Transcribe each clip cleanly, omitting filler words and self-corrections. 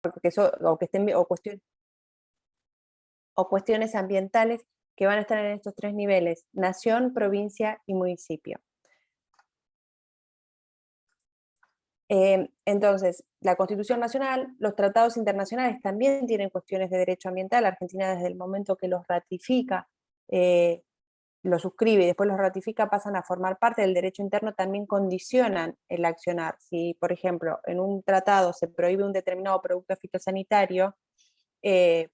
porque eso, o cuestiones ambientales que van a estar en estos tres niveles: nación, provincia y municipio. Entonces, la Constitución Nacional, los tratados internacionales también tienen cuestiones de derecho ambiental. Argentina, desde el momento que los ratifica, los suscribe y después los ratifica, pasan a formar parte del derecho interno, también condicionan el accionar. Si, por ejemplo, en un tratado se prohíbe un determinado producto fitosanitario,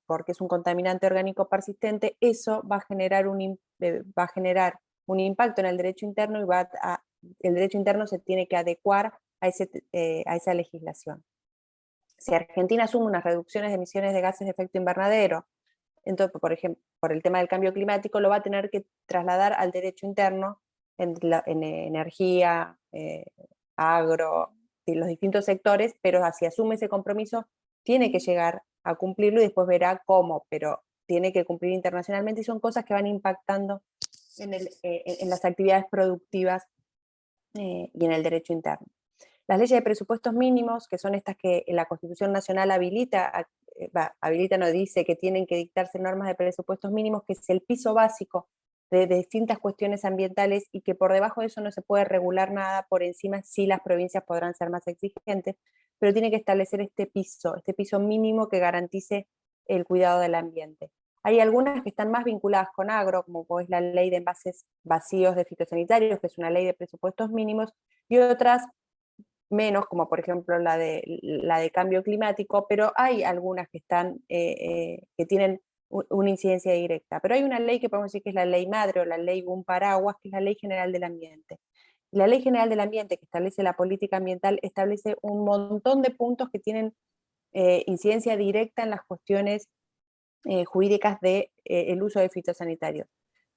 porque es un contaminante orgánico persistente, eso va a generar un impacto en el derecho interno, y el derecho interno se tiene que adecuar a esa legislación. Si Argentina asume unas reducciones de emisiones de gases de efecto invernadero, entonces, por ejemplo, por el tema del cambio climático, lo va a tener que trasladar al derecho interno en energía, agro, en los distintos sectores, pero si asume ese compromiso, tiene que llegar a cumplirlo y después verá cómo, pero tiene que cumplir internacionalmente, y son cosas que van impactando en las actividades productivas y en el derecho interno. Las leyes de presupuestos mínimos, que son estas que la Constitución Nacional habilita, no dice que tienen que dictarse normas de presupuestos mínimos, que es el piso básico de distintas cuestiones ambientales, y que por debajo de eso no se puede regular nada. Por encima sí las provincias podrán ser más exigentes, pero tiene que establecer este piso mínimo que garantice el cuidado del ambiente. Hay algunas que están más vinculadas con agro, como es la ley de envases vacíos de fitosanitarios, que es una ley de presupuestos mínimos, y otras menos, como por ejemplo la de cambio climático, pero hay algunas que que tienen una incidencia directa. Pero hay una ley que podemos decir que es la ley madre, o la ley un paraguas, que es la Ley General del Ambiente. La Ley General del Ambiente, que establece la política ambiental, establece un montón de puntos que tienen incidencia directa en las cuestiones jurídicas del uso de fitosanitarios.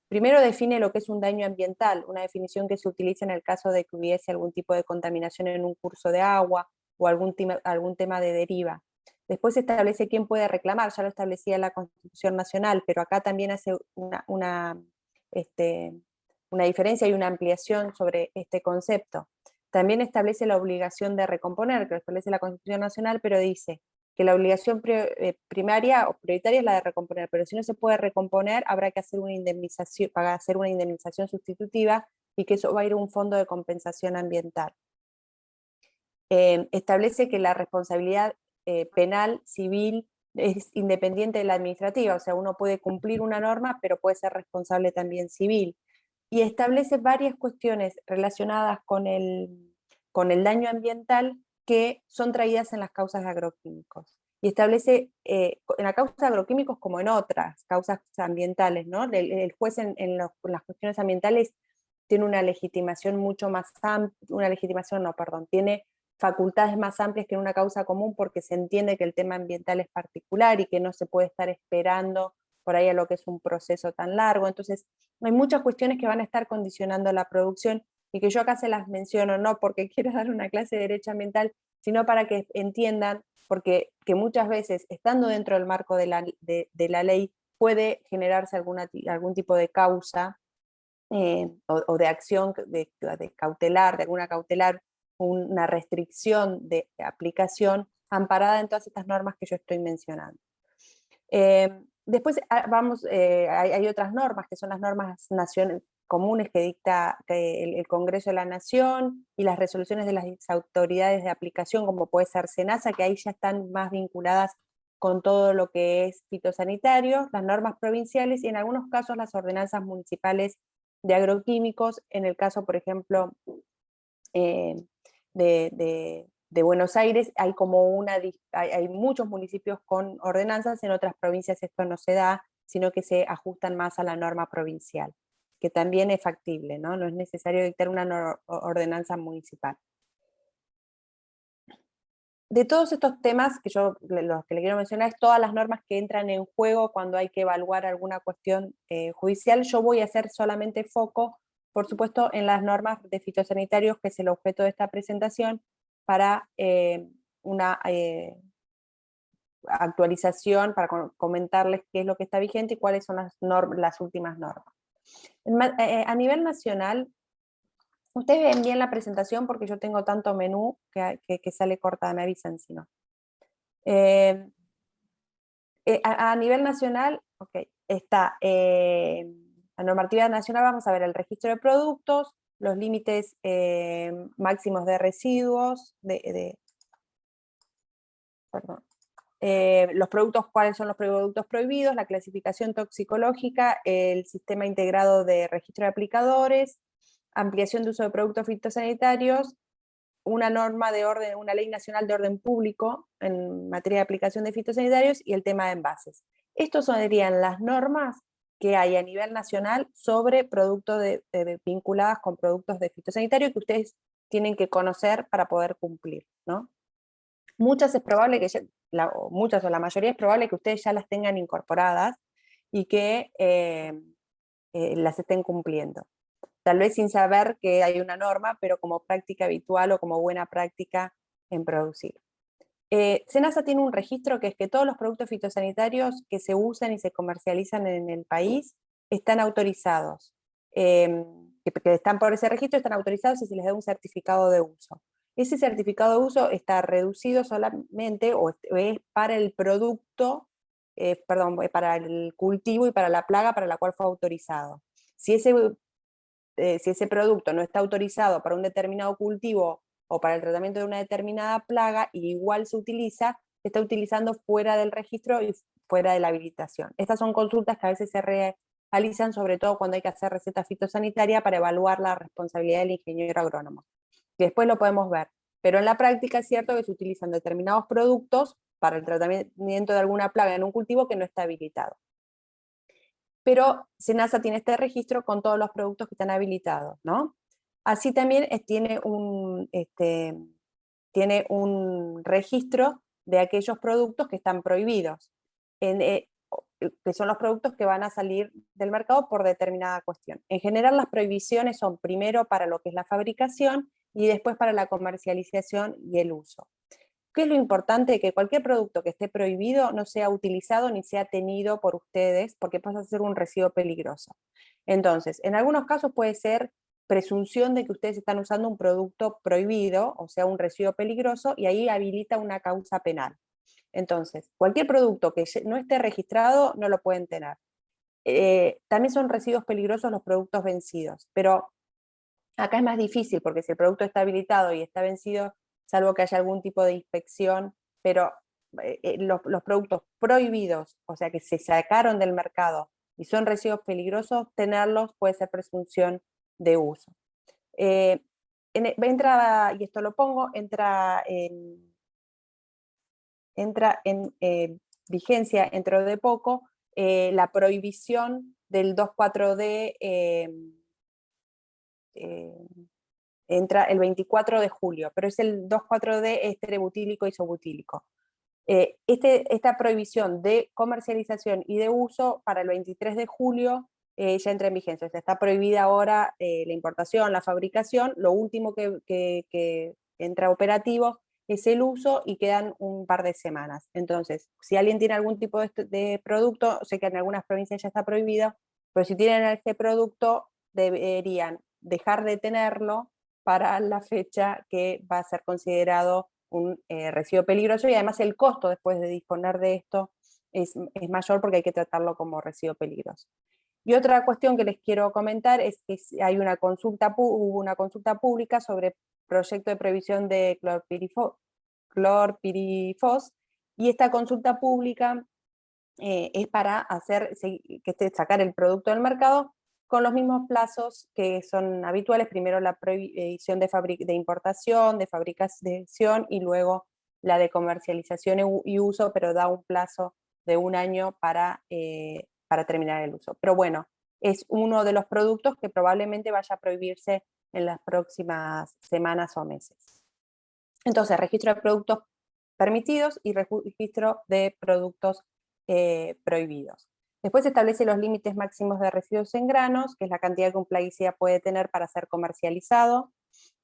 Primero define lo que es un daño ambiental, una definición que se utiliza en el caso de que hubiese algún tipo de contaminación en un curso de agua o algún tema de deriva. Después se establece quién puede reclamar, ya lo establecía la Constitución Nacional, pero acá también hace una diferencia y una ampliación sobre este concepto. También establece la obligación de recomponer, que lo establece la Constitución Nacional, pero dice que la obligación primaria o prioritaria es la de recomponer, pero si no se puede recomponer, habrá que hacer una indemnización sustitutiva, y que eso va a ir a un fondo de compensación ambiental. Establece que la responsabilidad penal, civil, es independiente de la administrativa, o sea, uno puede cumplir una norma, pero puede ser responsable también civil. Y establece varias cuestiones relacionadas con el daño ambiental que son traídas en las causas de agroquímicos. Y establece, en la causa de agroquímicos como en otras causas ambientales, ¿no? El juez en las cuestiones ambientales tiene una legitimación mucho más amplia, tiene facultades más amplias que en una causa común, porque se entiende que el tema ambiental es particular y que no se puede estar esperando por ahí a lo que es un proceso tan largo. Entonces, hay muchas cuestiones que van a estar condicionando la producción, y que yo acá se las menciono no porque quiero dar una clase de derecho ambiental, sino para que entiendan, porque que muchas veces, estando dentro del marco de la ley, puede generarse algún tipo de causa o de acción de cautelar, de alguna cautelar, una restricción de aplicación amparada en todas estas normas que yo estoy mencionando. Después hay otras normas, que son las normas comunes que dicta el Congreso de la Nación, y las resoluciones de las autoridades de aplicación, como puede ser SENASA, que ahí ya están más vinculadas con todo lo que es fitosanitario, las normas provinciales y en algunos casos las ordenanzas municipales de agroquímicos. En el caso, por ejemplo, eh, de Buenos Aires, hay muchos municipios con ordenanzas. En otras provincias esto no se da, sino que se ajustan más a la norma provincial, que también es factible, ¿no? No es necesario dictar una ordenanza municipal. De todos estos temas que los que le quiero mencionar, es todas las normas que entran en juego cuando hay que evaluar alguna cuestión judicial. Yo voy a hacer solamente foco, por supuesto, en las normas de fitosanitarios, que es el objeto de esta presentación, para una actualización, para comentarles qué es lo que está vigente y cuáles son las últimas normas. A nivel nacional, ustedes ven bien la presentación, porque yo tengo tanto menú que sale cortada, me avisan si no. A nivel nacional, está la normatividad nacional, vamos a ver el registro de productos, los límites máximos de residuos, perdón, los productos, cuáles son los productos prohibidos, la clasificación toxicológica, el sistema integrado de registro de aplicadores, ampliación de uso de productos fitosanitarios, una norma de orden, una ley nacional de orden público en materia de aplicación de fitosanitarios y el tema de envases. Estos serían las normas que hay a nivel nacional sobre productos vinculadas con productos de fitosanitario que ustedes tienen que conocer para poder cumplir, ¿no? Muchas es probable que muchas o la mayoría es probable que ustedes ya las tengan incorporadas y que las estén cumpliendo. Tal vez sin saber que hay una norma, pero como práctica habitual o como buena práctica en producir. SENASA tiene un registro que es que todos los productos fitosanitarios que se usan y se comercializan en el país están autorizados, que están por ese registro están autorizados y se les da un certificado de uso. Ese certificado de uso está reducido solamente, o es para el producto, para el cultivo y para la plaga para la cual fue autorizado. Si ese producto no está autorizado para un determinado cultivo o para el tratamiento de una determinada plaga, y igual se está utilizando fuera del registro y fuera de la habilitación. Estas son consultas que a veces se realizan, sobre todo cuando hay que hacer receta fitosanitaria para evaluar la responsabilidad del ingeniero agrónomo. Y después lo podemos ver. Pero en la práctica es cierto que se utilizan determinados productos para el tratamiento de alguna plaga en un cultivo que no está habilitado. Pero SENASA tiene este registro con todos los productos que están habilitados, ¿no? Así también tiene un registro de aquellos productos que están prohibidos, que son los productos que van a salir del mercado por determinada cuestión. En general las prohibiciones son primero para lo que es la fabricación y después para la comercialización y el uso. ¿Qué es lo importante? Que cualquier producto que esté prohibido no sea utilizado ni sea tenido por ustedes, porque pasa a ser un residuo peligroso. Entonces, en algunos casos puede ser presunción de que ustedes están usando un producto prohibido, o sea, un residuo peligroso, y ahí habilita una causa penal. Entonces, cualquier producto que no esté registrado no lo pueden tener. También son residuos peligrosos los productos vencidos, pero acá es más difícil porque si el producto está habilitado y está vencido, salvo que haya algún tipo de inspección, pero los productos prohibidos, o sea que se sacaron del mercado y son residuos peligrosos, tenerlos puede ser presunción de uso. Entra, y esto lo pongo, entra en vigencia dentro de poco la prohibición del 2,4-D, entra el 24 de julio, pero es el 2,4-D esterebutílico isobutílico. Esta prohibición de comercialización y de uso para el 23 de julio ya entra en vigencia. O sea, está prohibida ahora la importación, la fabricación, lo último que entra operativo es el uso y quedan un par de semanas. Entonces, si alguien tiene algún tipo de producto, sé que en algunas provincias ya está prohibido, pero si tienen este producto deberían dejar de tenerlo para la fecha que va a ser considerado un residuo peligroso, y además el costo después de disponer de esto es mayor porque hay que tratarlo como residuo peligroso. Y otra cuestión que les quiero comentar es que hubo una consulta pública sobre proyecto de previsión de clorpirifos, y esta consulta pública es para sacar el producto del mercado con los mismos plazos que son habituales, primero la prohibición de importación, de fabricación, y luego la de comercialización y uso, pero da un plazo de 1 año para terminar el uso. Pero bueno, es uno de los productos que probablemente vaya a prohibirse en las próximas semanas o meses. Entonces, registro de productos permitidos y registro de productos prohibidos. Después establece los límites máximos de residuos en granos, que es la cantidad que un plaguicida puede tener para ser comercializado.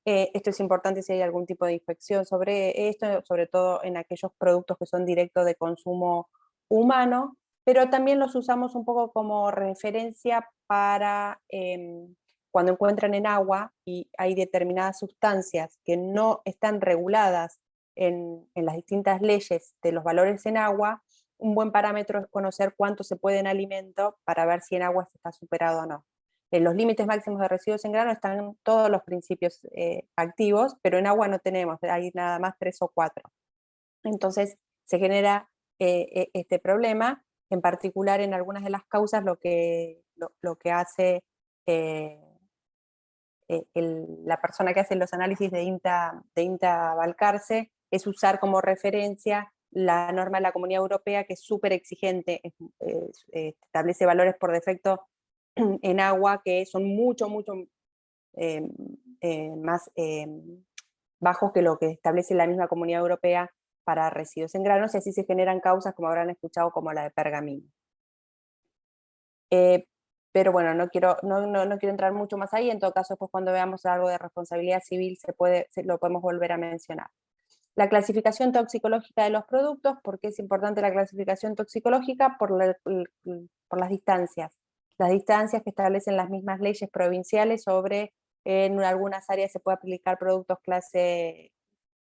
Esto es importante si hay algún tipo de inspección sobre esto, sobre todo en aquellos productos que son directos de consumo humano, pero también los usamos un poco como referencia para cuando encuentran en agua y hay determinadas sustancias que no están reguladas en las distintas leyes de los valores en agua, un buen parámetro es conocer cuánto se puede en alimento para ver si en agua se está superado o no. En los límites máximos de residuos en grano están todos los principios activos, pero en agua no tenemos, hay nada más 3 o 4. Entonces se genera este problema, en particular en algunas de las causas lo que hace la persona que hace los análisis de INTA Balcarce es usar como referencia la norma de la Comunidad Europea, que es súper exigente, establece valores por defecto en agua que son mucho más bajos que lo que establece la misma Comunidad Europea para residuos en granos, y así se generan causas, como habrán escuchado, como la de pergamino. Pero bueno, no quiero entrar mucho más ahí. En todo caso, después cuando veamos algo de responsabilidad civil lo podemos volver a mencionar. La clasificación toxicológica de los productos. ¿Por qué es importante la clasificación toxicológica? Por las distancias. Las distancias que establecen las mismas leyes provinciales sobre, en algunas áreas se puede aplicar productos clase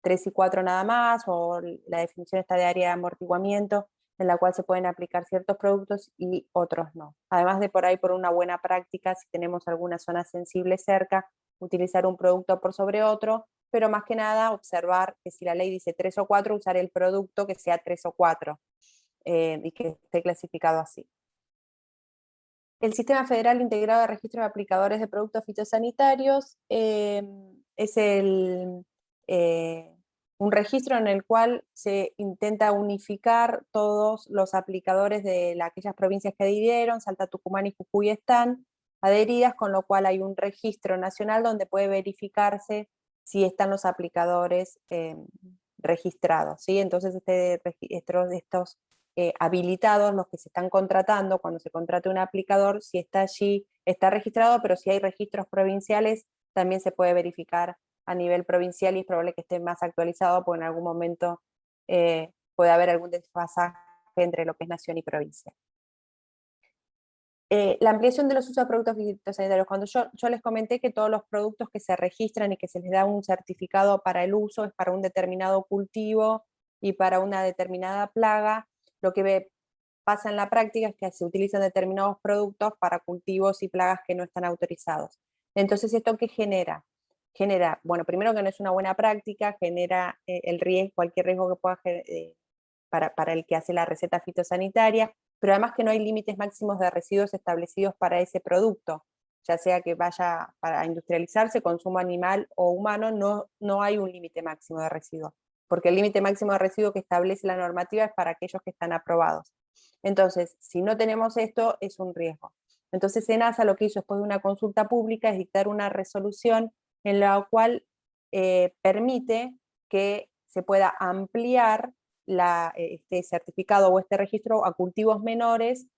3 y 4 nada más, o la definición está de área de amortiguamiento, en la cual se pueden aplicar ciertos productos y otros no. Además de por ahí, por una buena práctica, si tenemos alguna zona sensible cerca, utilizar un producto por sobre otro, pero más que nada observar que si la ley dice 3 o 4, usar el producto que sea 3 o 4 y que esté clasificado así. El Sistema Federal Integrado de Registro de Aplicadores de Productos Fitosanitarios es un registro en el cual se intenta unificar todos los aplicadores de aquellas provincias que adhirieron. Salta, Tucumán y Jujuy están adheridas, con lo cual hay un registro nacional donde puede verificarse si están los aplicadores registrados, ¿sí? Entonces estos habilitados, los que se están contratando, cuando se contrata un aplicador, si está allí, está registrado, pero si hay registros provinciales, también se puede verificar a nivel provincial, y es probable que esté más actualizado, porque en algún momento puede haber algún desfasaje entre lo que es nación y provincia. La ampliación de los usos de productos fitosanitarios. Cuando yo les comenté que todos los productos que se registran y que se les da un certificado para el uso es para un determinado cultivo y para una determinada plaga, lo que pasa en la práctica es que se utilizan determinados productos para cultivos y plagas que no están autorizados. Entonces, ¿esto qué genera? Genera, bueno, primero que no es una buena práctica, genera cualquier riesgo que pueda para el que hace la receta fitosanitaria, pero además que no hay límites máximos de residuos establecidos para ese producto, ya sea que vaya para industrializarse, consumo animal o humano, no hay un límite máximo de residuos, porque el límite máximo de residuos que establece la normativa es para aquellos que están aprobados. Entonces, si no tenemos esto, es un riesgo. Entonces, SENASA lo que hizo después de una consulta pública es dictar una resolución en la cual permite que se pueda ampliar este certificado o este registro a cultivos menores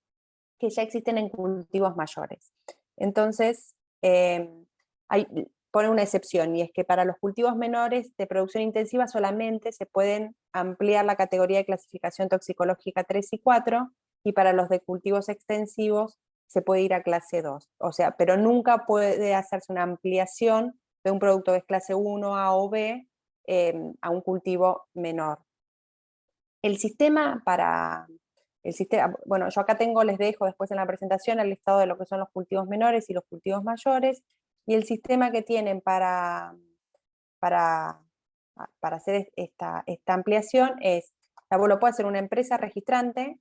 que ya existen en cultivos mayores. Entonces, pone una excepción, y es que para los cultivos menores de producción intensiva solamente se pueden ampliar la categoría de clasificación toxicológica 3 y 4, y para los de cultivos extensivos se puede ir a clase 2. O sea, pero nunca puede hacerse una ampliación de un producto que es clase 1, A o B, a un cultivo menor. Bueno, yo acá les dejo después en la presentación el listado de lo que son los cultivos menores y los cultivos mayores, y el sistema que tienen para hacer esta ampliación es, lo puede hacer una empresa registrante,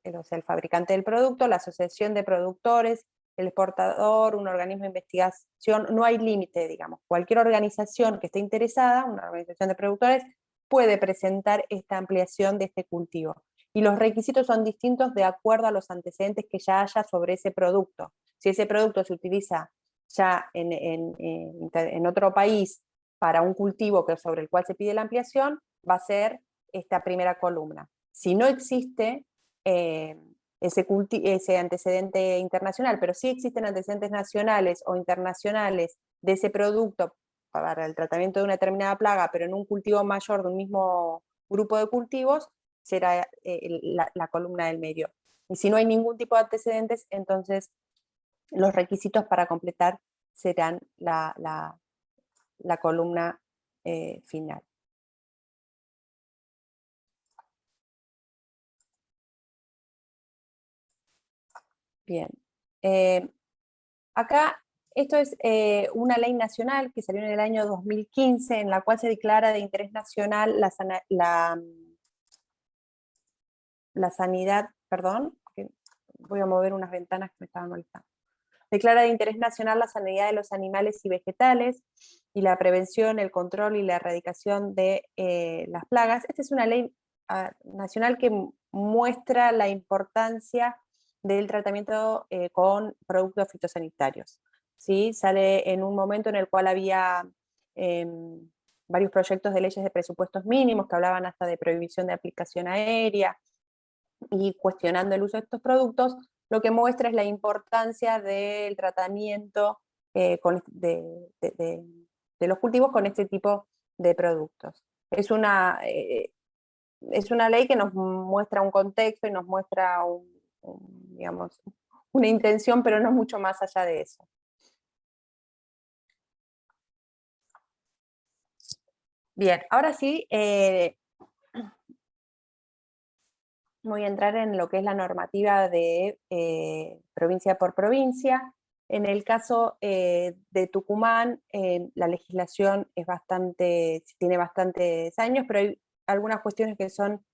o sea, el fabricante del producto, la asociación de productores, el exportador, un organismo de investigación, no hay límite, digamos. Cualquier organización que esté interesada, una organización de productores, puede presentar esta ampliación de este cultivo. Y los requisitos son distintos de acuerdo a los antecedentes que ya haya sobre ese producto. Si ese producto se utiliza ya en otro país para un cultivo sobre el cual se pide la ampliación, va a ser esta primera columna. Si no existe ese antecedente internacional, pero sí existen antecedentes nacionales o internacionales de ese producto para el tratamiento de una determinada plaga, pero en un cultivo mayor de un mismo grupo de cultivos, será la columna del medio. Y si no hay ningún tipo de antecedentes, entonces los requisitos para completar serán la columna final. Bien. Acá, esto es una ley nacional que salió en el año 2015, en la cual se declara de interés nacional la sanidad, perdón, voy a mover unas ventanas que me estaban molestando. Declara de interés nacional la sanidad de los animales y vegetales y la prevención, el control y la erradicación de las plagas. Esta es una ley nacional que muestra la importancia del tratamiento con productos fitosanitarios. ¿Sí? Sale en un momento en el cual había varios proyectos de leyes de presupuestos mínimos que hablaban hasta de prohibición de aplicación aérea y cuestionando el uso de estos productos, lo que muestra es la importancia del tratamiento de los cultivos con este tipo de productos. Es una ley que nos muestra un contexto y nos muestra digamos, una intención, pero no mucho más allá de eso. Bien, ahora sí, voy a entrar en lo que es la normativa de provincia por provincia. En el caso de Tucumán, la legislación tiene bastantes años, pero hay algunas cuestiones que son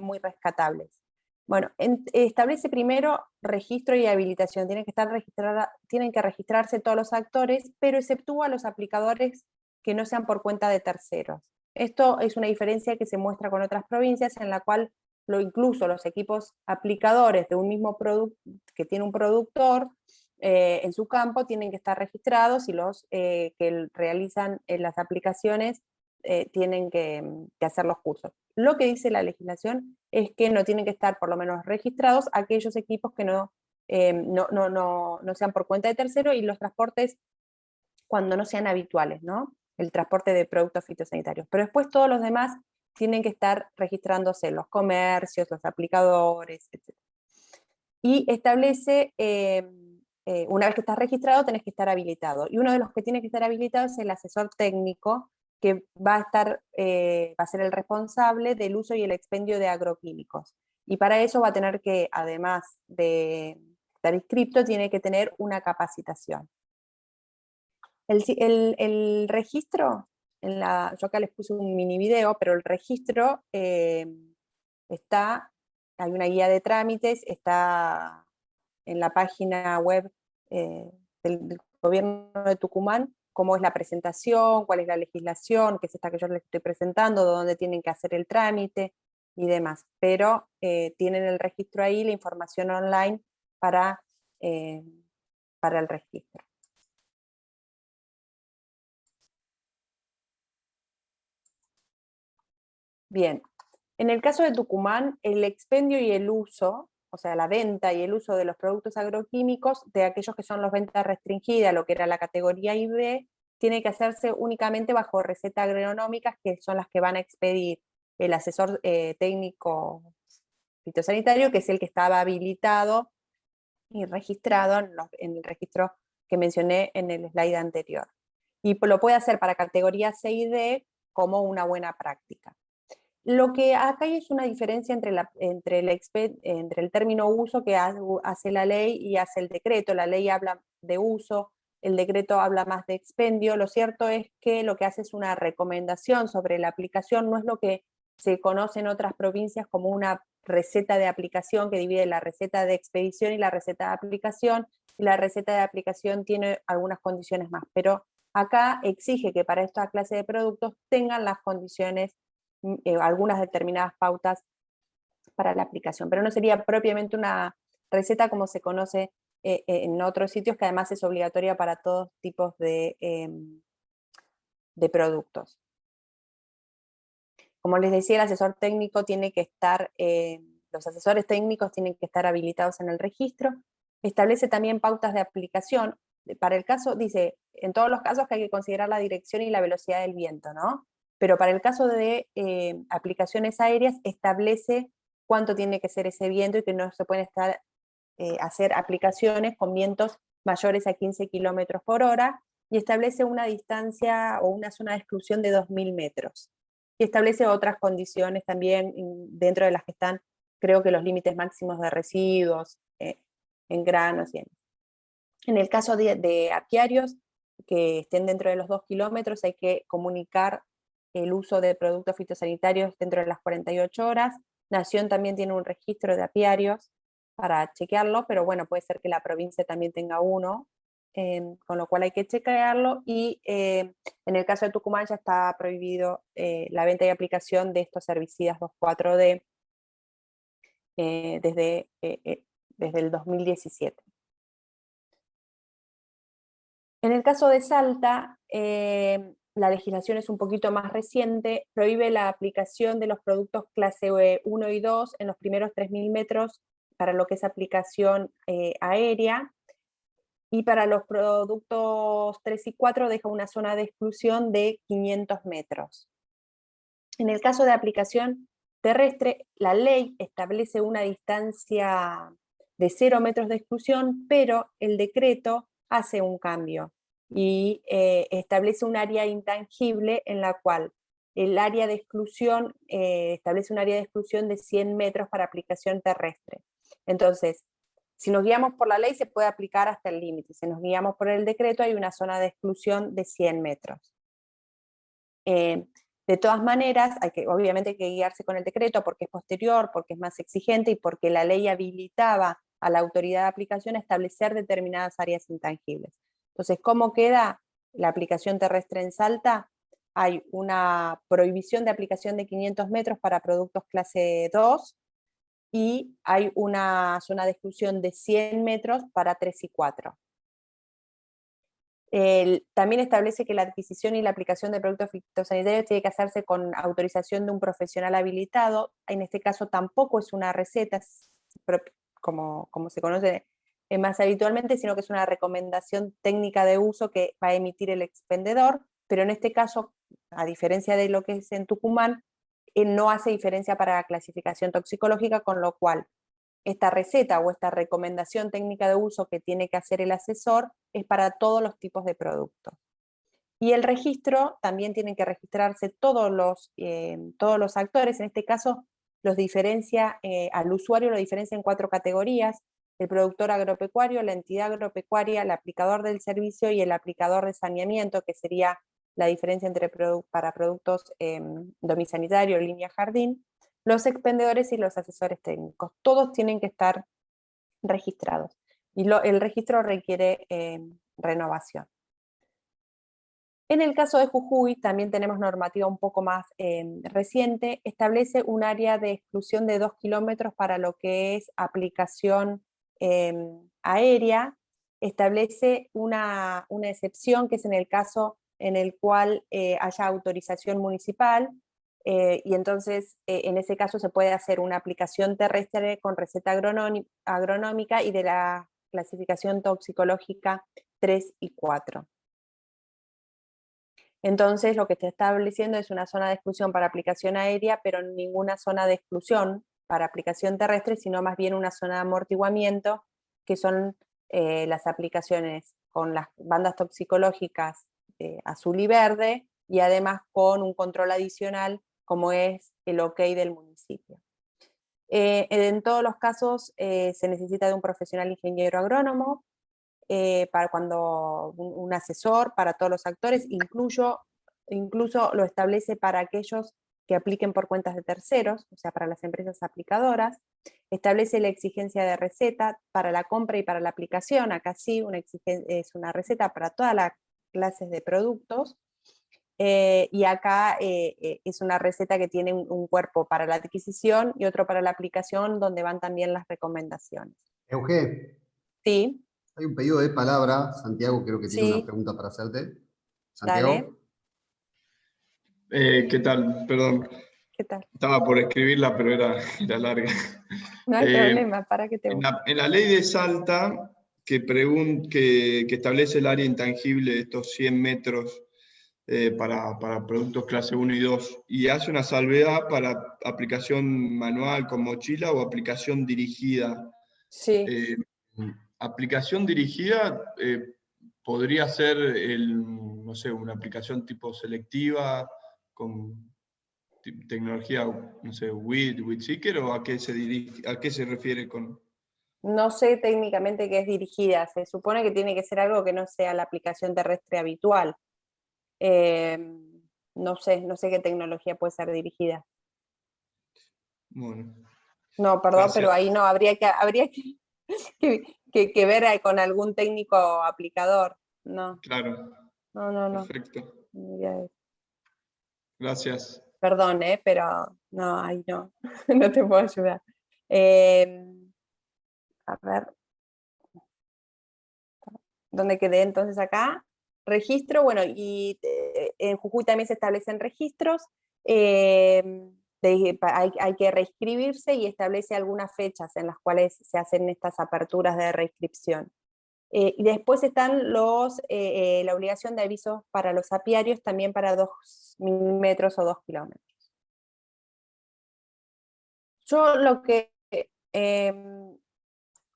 muy rescatables. Bueno, establece primero registro y habilitación. Tienen que registrarse todos los actores, pero exceptúa a los aplicadores que no sean por cuenta de terceros. Esto es una diferencia que se muestra con otras provincias en la cual incluso los equipos aplicadores de un mismo producto que tiene un productor en su campo tienen que estar registrados y los que realizan las aplicaciones tienen que hacer los cursos. Lo que dice la legislación es que no tienen que estar por lo menos registrados aquellos equipos que no sean por cuenta de tercero y los transportes cuando no sean habituales, ¿no? El transporte de productos fitosanitarios. Pero después todos los demás tienen que estar registrándose los comercios, los aplicadores, etc. Y establece, una vez que estás registrado, tenés que estar habilitado. Y uno de los que tiene que estar habilitado es el asesor técnico, que va a ser el responsable del uso y el expendio de agroquímicos. Y para eso va a tener que, además de estar inscripto, tiene que tener una capacitación. El registro, yo acá les puse un mini video, pero el registro hay una guía de trámites, está en la página web del gobierno de Tucumán, cómo es la presentación, cuál es la legislación, que es esta que yo les estoy presentando, dónde tienen que hacer el trámite y demás. Pero tienen el registro ahí, la información online para el registro. Bien, en el caso de Tucumán, el expendio y el uso, o sea, la venta y el uso de los productos agroquímicos, de aquellos que son los ventas restringidas, lo que era la categoría IB, tiene que hacerse únicamente bajo recetas agronómicas, que son las que van a expedir el asesor técnico fitosanitario, que es el que estaba habilitado y registrado en el registro que mencioné en el slide anterior. Y lo puede hacer para categoría C y D como una buena práctica. Lo que acá hay es una diferencia entre el término uso que hace la ley y hace el decreto. La ley habla de uso, el decreto habla más de expendio. Lo cierto es que lo que hace es una recomendación sobre la aplicación, no es lo que se conoce en otras provincias como una receta de aplicación que divide la receta de expedición y la receta de aplicación, y la receta de aplicación tiene algunas condiciones más, pero acá exige que para esta clase de productos tengan las condiciones, algunas determinadas pautas para la aplicación, pero no sería propiamente una receta como se conoce en otros sitios, que además es obligatoria para todos tipos de productos. Como les decía, el asesor técnico tiene que estar, los asesores técnicos tienen que estar habilitados en el registro. Establece también pautas de aplicación. Para el caso, dice, en todos los casos que hay que considerar la dirección y la velocidad del viento, ¿no? Pero para el caso de aplicaciones aéreas, establece cuánto tiene que ser ese viento y que no se pueden hacer aplicaciones con vientos mayores a 15 kilómetros por hora, y establece una distancia o una zona de exclusión de 2.000 metros. Y establece otras condiciones también, dentro de las que están, creo que los límites máximos de residuos, en granos y en el caso de apiarios que estén dentro de los 2 kilómetros, hay que comunicar el uso de productos fitosanitarios dentro de las 48 horas. Nación también tiene un registro de apiarios para chequearlo, pero bueno, puede ser que la provincia también tenga uno, con lo cual hay que chequearlo. Y en el caso de Tucumán ya está prohibido la venta y aplicación de estos herbicidas 2,4-D desde el 2017. En el caso de Salta, la legislación es un poquito más reciente, prohíbe la aplicación de los productos clase 1 y 2 en los primeros 3.000 metros para lo que es aplicación aérea, y para los productos 3 y 4 deja una zona de exclusión de 500 metros. En el caso de aplicación terrestre, la ley establece una distancia de 0 metros de exclusión, pero el decreto hace un cambio y establece un área intangible en la cual el área de exclusión establece un área de exclusión de 100 metros para aplicación terrestre. Entonces, si nos guiamos por la ley se puede aplicar hasta el límite, si nos guiamos por el decreto hay una zona de exclusión de 100 metros. De todas maneras, obviamente hay que guiarse con el decreto porque es posterior, porque es más exigente y porque la ley habilitaba a la autoridad de aplicación a establecer determinadas áreas intangibles. Entonces, ¿cómo queda la aplicación terrestre en Salta? Hay una prohibición de aplicación de 500 metros para productos clase 2 y hay una zona de exclusión de 100 metros para 3 y 4. También establece que la adquisición y la aplicación de productos fitosanitarios tiene que hacerse con autorización de un profesional habilitado. En este caso tampoco es una receta, como se conoce más habitualmente, sino que es una recomendación técnica de uso que va a emitir el expendedor, pero en este caso, a diferencia de lo que es en Tucumán, no hace diferencia para la clasificación toxicológica, con lo cual esta receta o esta recomendación técnica de uso que tiene que hacer el asesor es para todos los tipos de productos. Y el registro, también tienen que registrarse todos los actores, en este caso los diferencia, al usuario lo diferencia en 4 categorías: el productor agropecuario, la entidad agropecuaria, el aplicador del servicio y el aplicador de saneamiento, que sería la diferencia entre para productos domiciliario, línea jardín, los expendedores y los asesores técnicos. Todos tienen que estar registrados y el registro requiere renovación. En el caso de Jujuy también tenemos normativa un poco más reciente, establece un área de exclusión de 2 kilómetros para lo que es aplicación aérea, establece una excepción que es en el caso en el cual haya autorización municipal, y entonces en ese caso se puede hacer una aplicación terrestre con receta agronómica y de la clasificación toxicológica 3 y 4. Entonces lo que está estableciendo es una zona de exclusión para aplicación aérea, pero ninguna zona de exclusión para aplicación terrestre, sino más bien una zona de amortiguamiento, que son las aplicaciones con las bandas toxicológicas azul y verde, y además con un control adicional como es el OK del municipio. En todos los casos se necesita de un profesional ingeniero agrónomo, para cuando un asesor para todos los actores, incluso lo establece para aquellos que apliquen por cuentas de terceros, o sea, para las empresas aplicadoras. Establece la exigencia de receta para la compra y para la aplicación. Acá sí es una receta para todas las clases de productos. Y acá es una receta que tiene un cuerpo para la adquisición y otro para la aplicación, donde van también las recomendaciones. Euge, Sí, hay un pedido de palabra. Santiago creo que tiene una sí, pregunta para hacerte. dale. Santiago. ¿Qué tal? Perdón, ¿Qué tal? estaba por escribirla, pero era larga. No hay Eh, problema, para que te busque. en la ley de Salta, que establece el área intangible de estos 100 metros para productos clase 1 y 2, y hace una salvedad para aplicación manual con mochila o aplicación dirigida. Sí, Aplicación dirigida podría ser, no sé, una aplicación tipo selectiva con tecnología, no sé, Weedseeker, o a qué se refiere con... No sé técnicamente qué es dirigida, se supone que tiene que ser algo que no sea la aplicación terrestre habitual. Eh, no sé qué tecnología puede ser dirigida. Bueno, No, perdón, pero gracias. ahí no, que ver con algún técnico aplicador. No, Claro, no. perfecto. Ni idea de eso. Gracias. Perdón, pero no, ahí no, no te puedo ayudar. Eh, a ver, ¿dónde quedé entonces acá? Registro, bueno, y en Jujuy también se establecen registros. eh, hay que reinscribirse y establece algunas fechas en las cuales se hacen estas aperturas de reinscripción. Y después están la obligación de avisos para los apiarios, también para 2 milímetros o 2 kilómetros. Yo lo que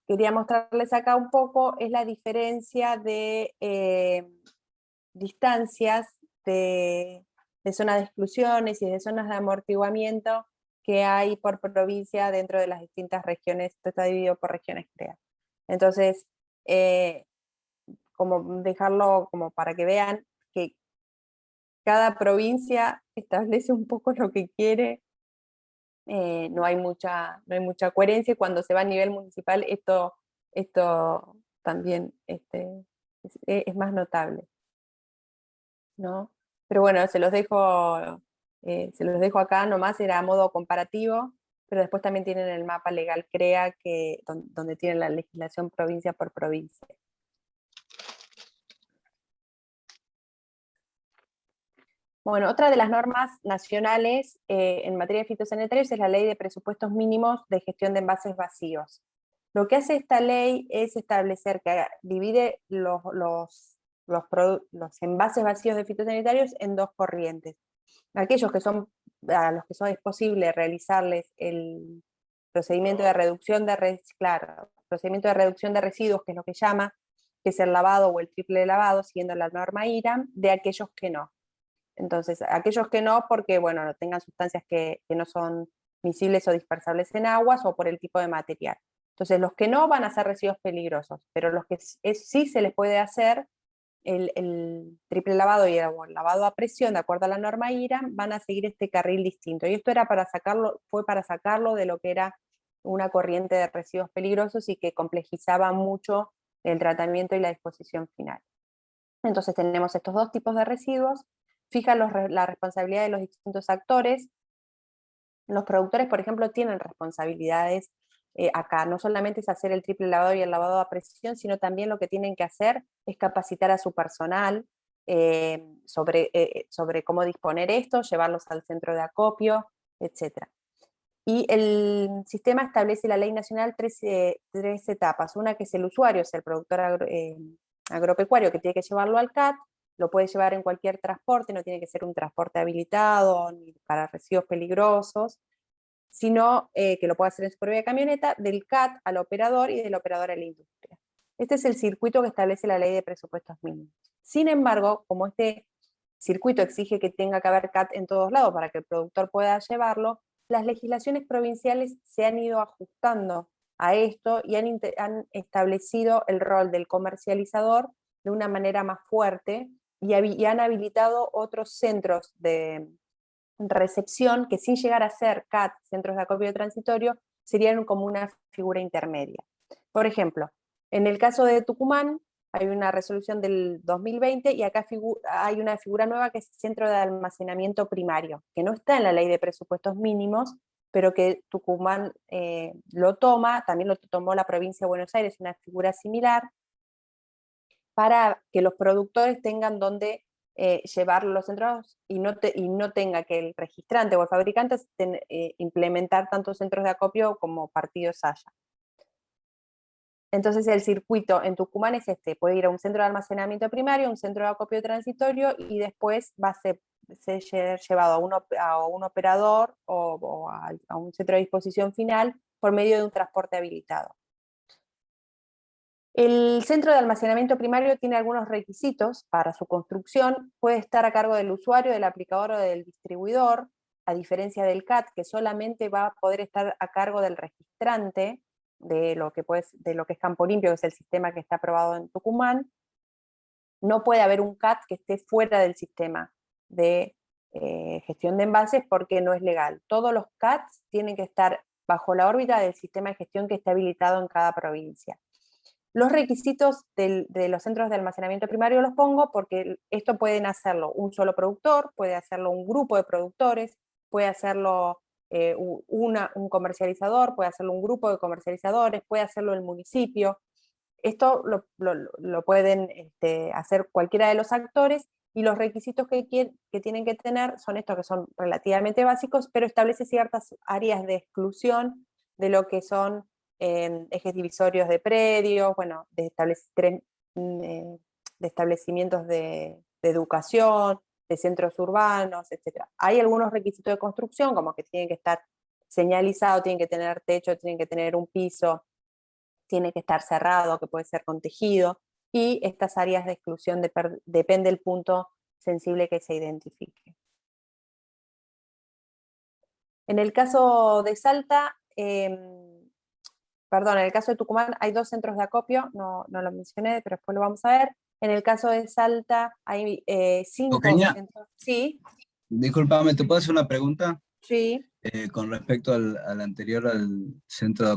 quería mostrarles acá un poco es la diferencia de distancias de zonas de exclusiones y de zonas de amortiguamiento que hay por provincia dentro de las distintas regiones. Esto está dividido por regiones CREA. Entonces, como dejarlo como para que vean que cada provincia establece un poco lo que quiere, no hay mucha coherencia, y cuando se va a nivel municipal esto también es más notable, ¿no? Pero bueno, se los dejo acá nomás, era a modo comparativo, pero después también tienen el mapa legal CREA, donde tienen la legislación provincia por provincia. Bueno, otra de las normas nacionales en materia de fitosanitarios es la Ley de Presupuestos Mínimos de Gestión de Envases Vacíos. Lo que hace esta ley es establecer que divide los envases vacíos de fitosanitarios en dos corrientes. Aquellos a los que es posible realizarles el procedimiento de reducción procedimiento de reducción de residuos, que es lo que llama, que es el lavado o el triple lavado, siguiendo la norma IRAM, de aquellos que no. Entonces, aquellos que no, porque bueno, no tengan sustancias que no son miscibles o dispersables en aguas o por el tipo de material. Entonces, los que no van a ser residuos peligrosos, pero los que sí se les puede hacer el triple lavado y el lavado a presión, de acuerdo a la norma IRAM, van a seguir este carril distinto. Y esto fue para sacarlo de lo que era una corriente de residuos peligrosos y que complejizaba mucho el tratamiento y la disposición final. Entonces tenemos estos dos tipos de residuos, fija la responsabilidad de los distintos actores. Los productores, por ejemplo, tienen responsabilidades acá. No solamente es hacer el triple lavado y el lavado a presión, sino también lo que tienen que hacer es capacitar a su personal sobre cómo disponer esto, llevarlos al centro de acopio, etc. Y el sistema establece la ley nacional tres etapas. Una que es el usuario, es el productor agropecuario que tiene que llevarlo al CAT, lo puede llevar en cualquier transporte, no tiene que ser un transporte habilitado ni para residuos peligrosos, sino que lo puede hacer en su propia camioneta, del CAT al operador y del operador a la industria. Este es el circuito que establece la ley de presupuestos mínimos. Sin embargo, como este circuito exige que tenga que haber CAT en todos lados para que el productor pueda llevarlo, las legislaciones provinciales se han ido ajustando a esto y han establecido el rol del comercializador de una manera más fuerte y han habilitado otros centros de recepción que, sin llegar a ser CAT, centros de acopio transitorio, serían como una figura intermedia. Por ejemplo, en el caso de Tucumán, hay una resolución del 2020 y acá hay una figura nueva que es Centro de Almacenamiento Primario, que no está en la Ley de Presupuestos Mínimos, pero que Tucumán lo toma, también lo tomó la provincia de Buenos Aires, una figura similar, para que los productores tengan donde llevar los centros y no tenga que el registrante o el fabricante implementar tantos centros de acopio como partidos haya. Entonces el circuito en Tucumán es puede ir a un centro de almacenamiento primario, un centro de acopio transitorio y después va a ser llevado a un operador o a un centro de disposición final por medio de un transporte habilitado. El centro de almacenamiento primario tiene algunos requisitos para su construcción. Puede estar a cargo del usuario, del aplicador o del distribuidor, a diferencia del CAT, que solamente va a poder estar a cargo del registrante de lo que es Campo Limpio, que es el sistema que está aprobado en Tucumán, no puede haber un CAT que esté fuera del sistema de gestión de envases porque no es legal. Todos los CATs tienen que estar bajo la órbita del sistema de gestión que esté habilitado en cada provincia. Los requisitos de los centros de almacenamiento primario los pongo porque esto pueden hacerlo un solo productor, puede hacerlo un grupo de productores, puede hacerlo un comercializador, puede hacerlo un grupo de comercializadores, puede hacerlo el municipio. Esto lo pueden hacer cualquiera de los actores, y los requisitos que tienen que tener son estos, que son relativamente básicos, pero establece ciertas áreas de exclusión de lo que son ejes divisorios de predios, bueno, de establecimientos de educación, de centros urbanos, etc. Hay algunos requisitos de construcción, como que tienen que estar señalizados, tienen que tener techo, tienen que tener un piso, tiene que estar cerrado, que puede ser con tejido, y estas áreas de exclusión depende del punto sensible que se identifique. En el caso de Salta, perdón, en el caso de Tucumán hay 2 centros de acopio, no lo mencioné, pero después lo vamos a ver. En el caso de Salta hay 5 Eugenia, centros. Sí, discúlpame, ¿te puedo hacer una pregunta? sí. Con respecto al anterior, al centro de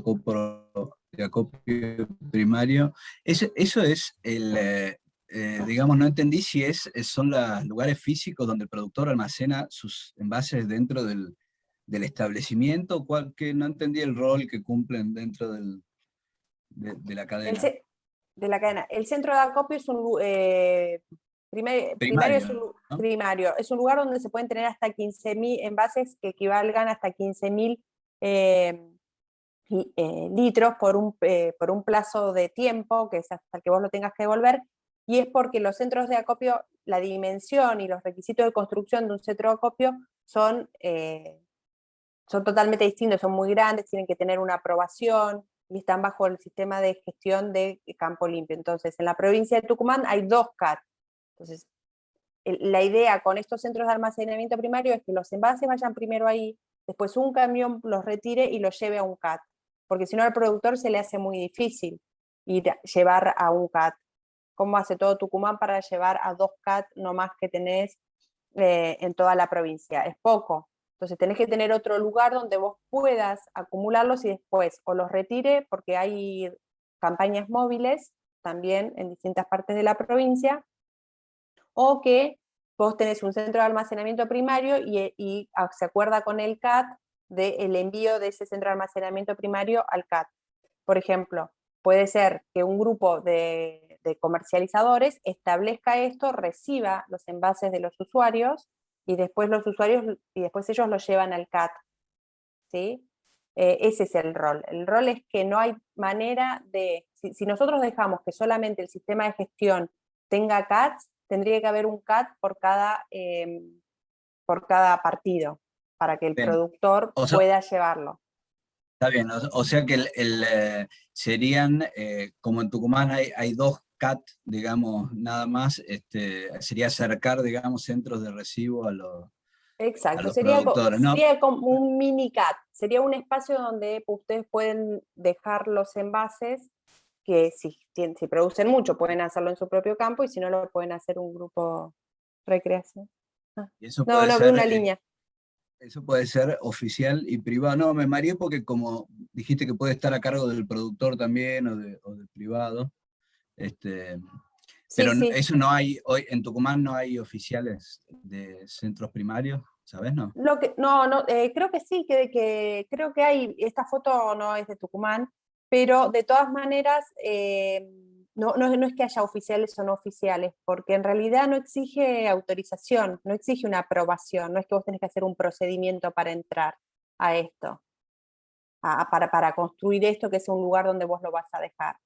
acopio primario, eso es digamos, no entendí si son los lugares físicos donde el productor almacena sus envases dentro del establecimiento, que no entendí el rol que cumplen dentro de la cadena. De la cadena. El centro de acopio es un primario, ¿no? primario. Es un lugar donde se pueden tener hasta 15.000 envases que equivalgan hasta 15.000 litros por un plazo de tiempo, que es hasta que vos lo tengas que devolver, y es porque los centros de acopio, la dimensión y los requisitos de construcción de un centro de acopio son totalmente distintos, son muy grandes, tienen que tener una aprobación, y están bajo el sistema de gestión de Campo Limpio. Entonces, en la provincia de Tucumán hay 2 CAT. Entonces, la idea con estos centros de almacenamiento primario es que los envases vayan primero ahí, después un camión los retire y los lleve a un CAT, porque si no al productor se le hace muy difícil llevar a un CAT. ¿Cómo hace todo Tucumán para llevar a 2 CAT nomás que tenés en toda la provincia? Es poco. Entonces tenés que tener otro lugar donde vos puedas acumularlos y después o los retire, porque hay campañas móviles también en distintas partes de la provincia, o que vos tenés un centro de almacenamiento primario y se acuerda con el CAT del envío de ese centro de almacenamiento primario al CAT. Por ejemplo, puede ser que un grupo de comercializadores establezca esto, reciba los envases de los usuarios, y después ellos lo llevan al CAT, ¿sí? Ese es el rol. El rol es que no hay manera de, si nosotros dejamos que solamente el sistema de gestión tenga CATs, tendría que haber un CAT por cada partido, para que el Bien. productor pueda llevarlo. Está bien, o sea que serían, como en Tucumán hay 2 CAT, digamos, nada más, sería acercar, digamos, centros de recibo a los Exacto, productores, ¿no? sería como un mini CAT, sería un espacio donde ustedes pueden dejar los envases, que si producen mucho pueden hacerlo en su propio campo, y si no lo pueden hacer un grupo recreación. Y eso No, puede vi ser, una línea. eso puede ser oficial y privado. No, me mareé porque como dijiste que puede estar a cargo del productor también o del privado. Pero Sí. eso no hay, hoy en Tucumán no hay oficiales de centros primarios, ¿sabes? No. Creo que sí, creo que hay, esta foto no es de Tucumán, pero de todas maneras no es que haya oficiales o no oficiales, porque en realidad no exige autorización, no exige una aprobación, no es que vos tenés que hacer un procedimiento para entrar a esto, para construir esto, que es un lugar donde vos lo vas a dejar.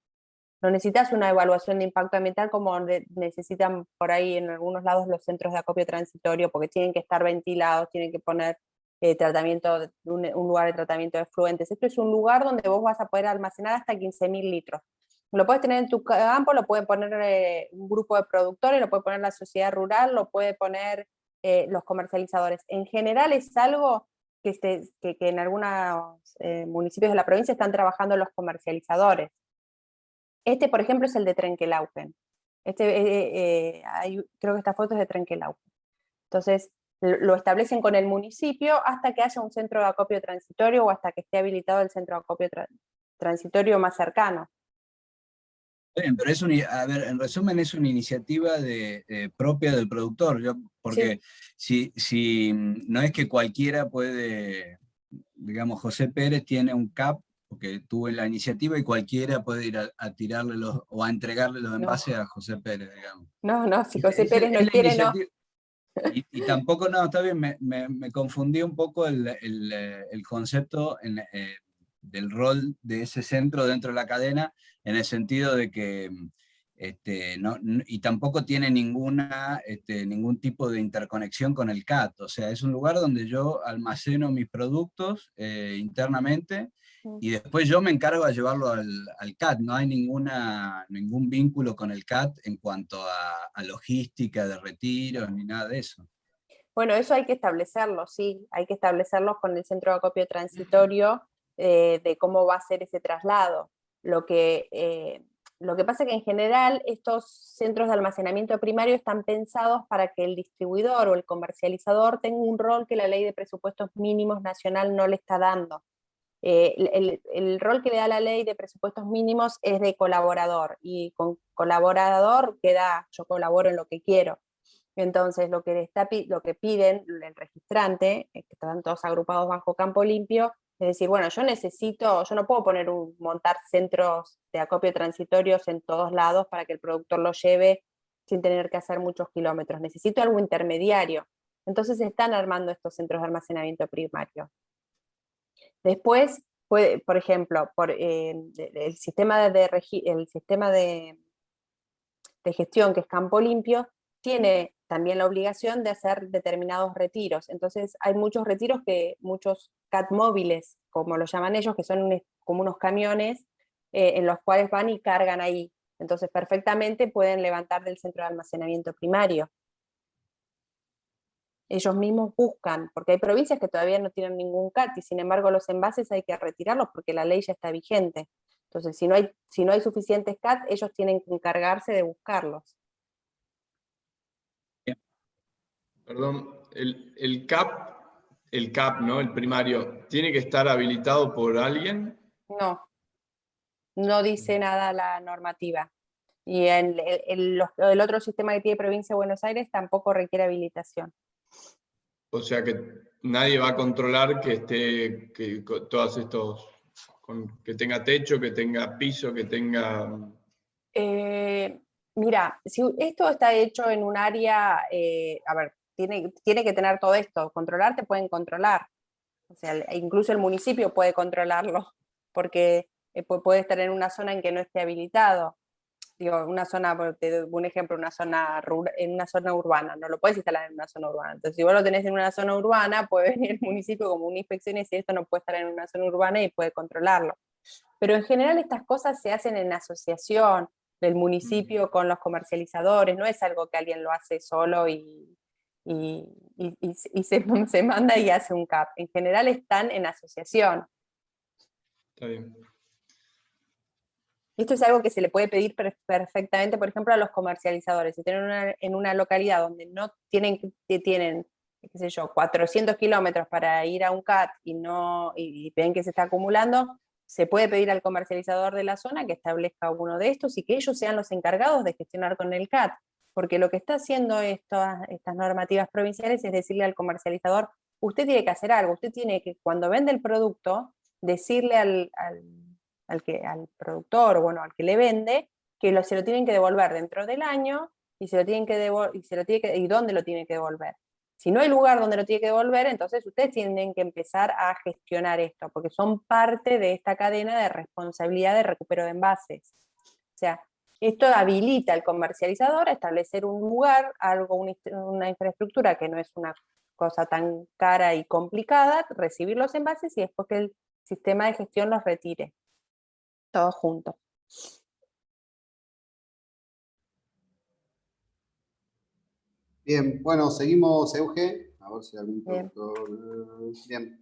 No necesitas una evaluación de impacto ambiental como necesitan por ahí en algunos lados los centros de acopio transitorio, porque tienen que estar ventilados, tienen que poner un lugar de tratamiento de efluentes. Esto es un lugar donde vos vas a poder almacenar hasta 15.000 litros. Lo puedes tener en tu campo, lo puede poner un grupo de productores, lo puede poner la sociedad rural, lo puede poner los comercializadores. En general es algo que en algunos municipios de la provincia están trabajando los comercializadores. Este, por ejemplo, es el de Trenquelauquen. Creo que esta foto es de Trenquelauquen. Entonces, lo establecen con el municipio hasta que haya un centro de acopio transitorio o hasta que esté habilitado el centro de acopio transitorio más cercano. Bien, pero a ver, en resumen es una iniciativa propia del productor, porque si no es que cualquiera puede, digamos, José Pérez tiene un CAP, porque tuvo la iniciativa y cualquiera puede ir a tirarle o a entregarle los envases a José Pérez, digamos. No, si José Pérez no Es la quiere, no. Y tampoco, no, está bien, me confundí un poco el concepto del rol de ese centro dentro de la cadena, en el sentido de que y tampoco tiene ningún tipo de interconexión con el CAT, o sea, es un lugar donde yo almaceno mis productos internamente, y después yo me encargo de llevarlo al CAT, no hay ningún vínculo con el CAT en cuanto a logística de retiros ni nada de eso. Bueno, eso hay que establecerlo, sí, hay que establecerlo con el centro de acopio transitorio de cómo va a ser ese traslado. Lo que pasa es que en general estos centros de almacenamiento primario están pensados para que el distribuidor o el comercializador tenga un rol que la ley de presupuestos mínimos nacional no le está dando. El rol que le da la ley de presupuestos mínimos es de colaborador, y con colaborador queda yo colaboro en lo que quiero. Entonces lo que piden el registrante, que están todos agrupados bajo campo limpio, es decir, bueno, yo no puedo montar centros de acopio transitorios en todos lados para que el productor lo lleve sin tener que hacer muchos kilómetros, necesito algo intermediario. Entonces están armando estos centros de almacenamiento primario. Después, por ejemplo, el sistema de gestión, que es Campo Limpio, tiene también la obligación de hacer determinados retiros. Entonces hay muchos retiros, muchos CAT móviles, como lo llaman ellos, que son como unos camiones en los cuales van y cargan ahí. Entonces perfectamente pueden levantar del centro de almacenamiento primario. Ellos mismos buscan, porque hay provincias que todavía no tienen ningún CAT, y sin embargo los envases hay que retirarlos porque la ley ya está vigente. Entonces, si no hay suficientes CAT, ellos tienen que encargarse de buscarlos. Perdón, el CAP, ¿no? El primario, ¿tiene que estar habilitado por alguien? No dice nada la normativa. Y el otro sistema que tiene Provincia de Buenos Aires tampoco requiere habilitación. O sea que nadie va a controlar que todos estos, que tenga techo, que tenga piso, que tenga... Mira, si esto está hecho en un área, a ver, tiene que tener todo esto. Controlar te pueden controlar. O sea, incluso el municipio puede controlarlo, porque puede estar en una zona en que no esté habilitado. Digo, una zona, te doy un ejemplo, en una zona urbana, no lo puedes instalar en una zona urbana. Entonces, si vos lo tenés en una zona urbana, puede venir el municipio como una inspección y decir esto no puede estar en una zona urbana, y puede controlarlo. Pero en general estas cosas se hacen en asociación del municipio con los comercializadores, no es algo que alguien lo hace solo y se manda y hace un CAP. En general están en asociación. Está bien. Esto es algo que se le puede pedir perfectamente, por ejemplo, a los comercializadores. Si tienen en una localidad donde no tienen, qué sé yo, 400 kilómetros para ir a un CAT y ven que se está acumulando, se puede pedir al comercializador de la zona que establezca uno de estos y que ellos sean los encargados de gestionar con el CAT. Porque lo que está haciendo estas normativas provinciales es decirle al comercializador, usted tiene que hacer algo, usted tiene que, cuando vende el producto, decirle al productor, o bueno, al que le vende, que se lo tienen que devolver dentro del año, y dónde lo tiene que devolver. Si no hay lugar donde lo tiene que devolver, entonces ustedes tienen que empezar a gestionar esto, porque son parte de esta cadena de responsabilidad de recupero de envases. O sea, esto habilita al comercializador a establecer un lugar, una infraestructura que no es una cosa tan cara y complicada, recibir los envases y después que el sistema de gestión los retire. Todos juntos. Bien, bueno, seguimos, Euge. A ver si algún Bien. productor... Bien.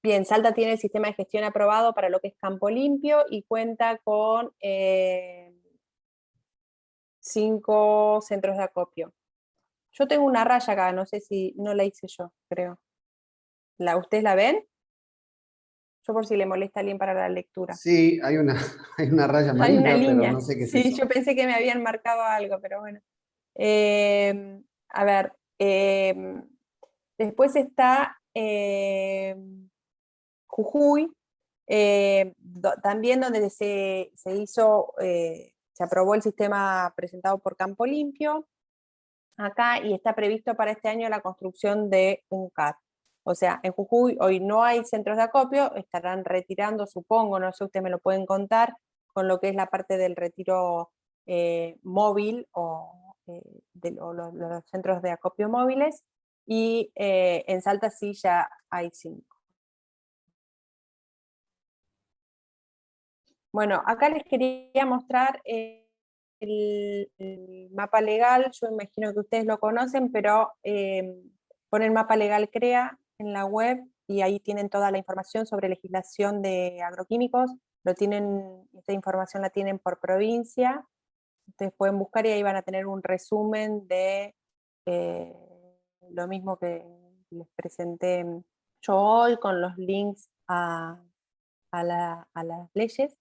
Bien, Salta tiene el sistema de gestión aprobado para lo que es campo limpio y cuenta con 5 centros de acopio. Yo tengo una raya acá, no sé si no la hice yo, creo. ¿Ustedes la ven? Yo por si le molesta a alguien para la lectura. Sí, hay una raya Hay una amarilla, pero línea. no sé qué es Sí, eso. yo pensé que me habían marcado algo, pero bueno. A ver, después está Jujuy, también donde se hizo, se aprobó el sistema presentado por Campo Limpio acá, y está previsto para este año la construcción de un CAT. O sea, en Jujuy hoy no hay centros de acopio, estarán retirando, supongo, no sé, ustedes me lo pueden contar, con lo que es la parte del retiro móvil o los centros de acopio móviles, y en Salta sí ya hay 5. Bueno, acá les quería mostrar el mapa legal. Yo imagino que ustedes lo conocen, pero ponen mapa legal CREA en la web y ahí tienen toda la información sobre legislación de agroquímicos. Esta información la tienen por provincia. Ustedes pueden buscar y ahí van a tener un resumen de lo mismo que les presenté yo hoy, con los links a las leyes,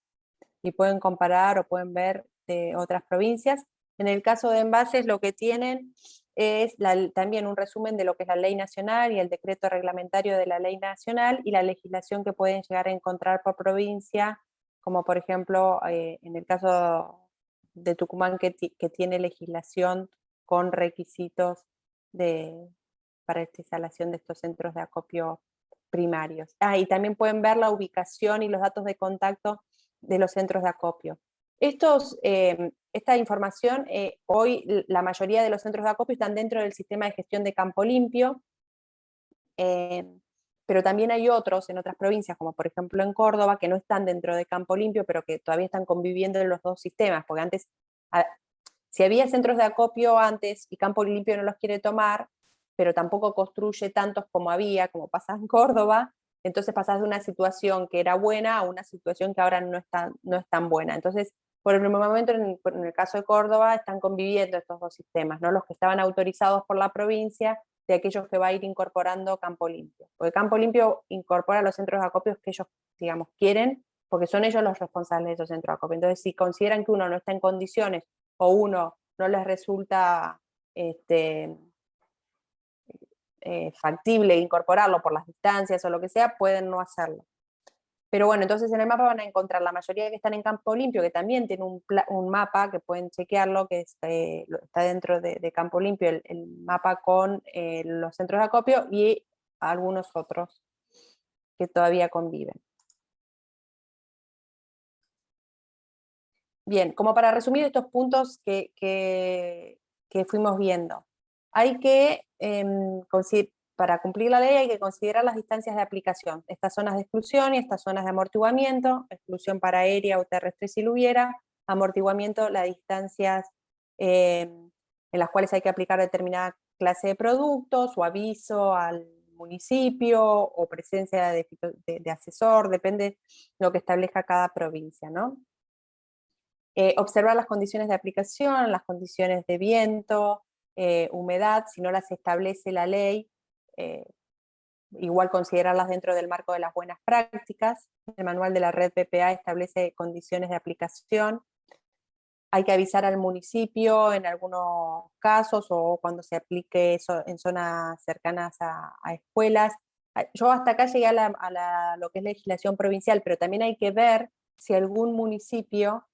y pueden comparar o pueden ver de otras provincias. En el caso de envases, lo que tienen es también un resumen de lo que es la ley nacional y el decreto reglamentario de la ley nacional y la legislación que pueden llegar a encontrar por provincia, como por ejemplo en el caso de Tucumán, que tiene legislación con requisitos para esta instalación de estos centros de acopio primarios. Y también pueden ver la ubicación y los datos de contacto de los centros de acopio. Esta información, hoy la mayoría de los centros de acopio están dentro del sistema de gestión de campo limpio, pero también hay otros en otras provincias, como por ejemplo en Córdoba, que no están dentro de campo limpio, pero que todavía están conviviendo en los dos sistemas, porque antes, si había centros de acopio antes y campo limpio no los quiere tomar, pero tampoco construye tantos como había, como pasa en Córdoba, entonces pasás de una situación que era buena a una situación que ahora no es tan buena. Entonces, por el momento, en el caso de Córdoba, están conviviendo estos dos sistemas, ¿no? Los que estaban autorizados por la provincia, de aquellos que va a ir incorporando campo limpio. Porque campo limpio incorpora los centros de acopio que ellos, digamos, quieren, porque son ellos los responsables de esos centros de acopio. Entonces, si consideran que uno no está en condiciones o uno no les resulta factible incorporarlo por las distancias o lo que sea, pueden no hacerlo. Pero bueno, entonces en el mapa van a encontrar la mayoría que están en campo limpio, que también tiene un mapa, que pueden chequearlo, que está dentro de campo limpio, el mapa con los centros de acopio, y algunos otros que todavía conviven. Bien, como para resumir estos puntos que fuimos viendo, hay que, para cumplir la ley hay que considerar las distancias de aplicación, estas zonas de exclusión y estas zonas de amortiguamiento, exclusión para aérea o terrestre si lo hubiera, amortiguamiento, las distancias en las cuales hay que aplicar determinada clase de productos o aviso al municipio o presencia de asesor, depende de lo que establezca cada provincia, ¿no? Observar las condiciones de aplicación, las condiciones de viento, humedad, si no las establece la ley, igual considerarlas dentro del marco de las buenas prácticas. El manual de la red PPA establece condiciones de aplicación. Hay que avisar al municipio en algunos casos o cuando se aplique eso en zonas cercanas a escuelas. Yo hasta acá llegué a lo que es legislación provincial, pero también hay que ver si algún municipio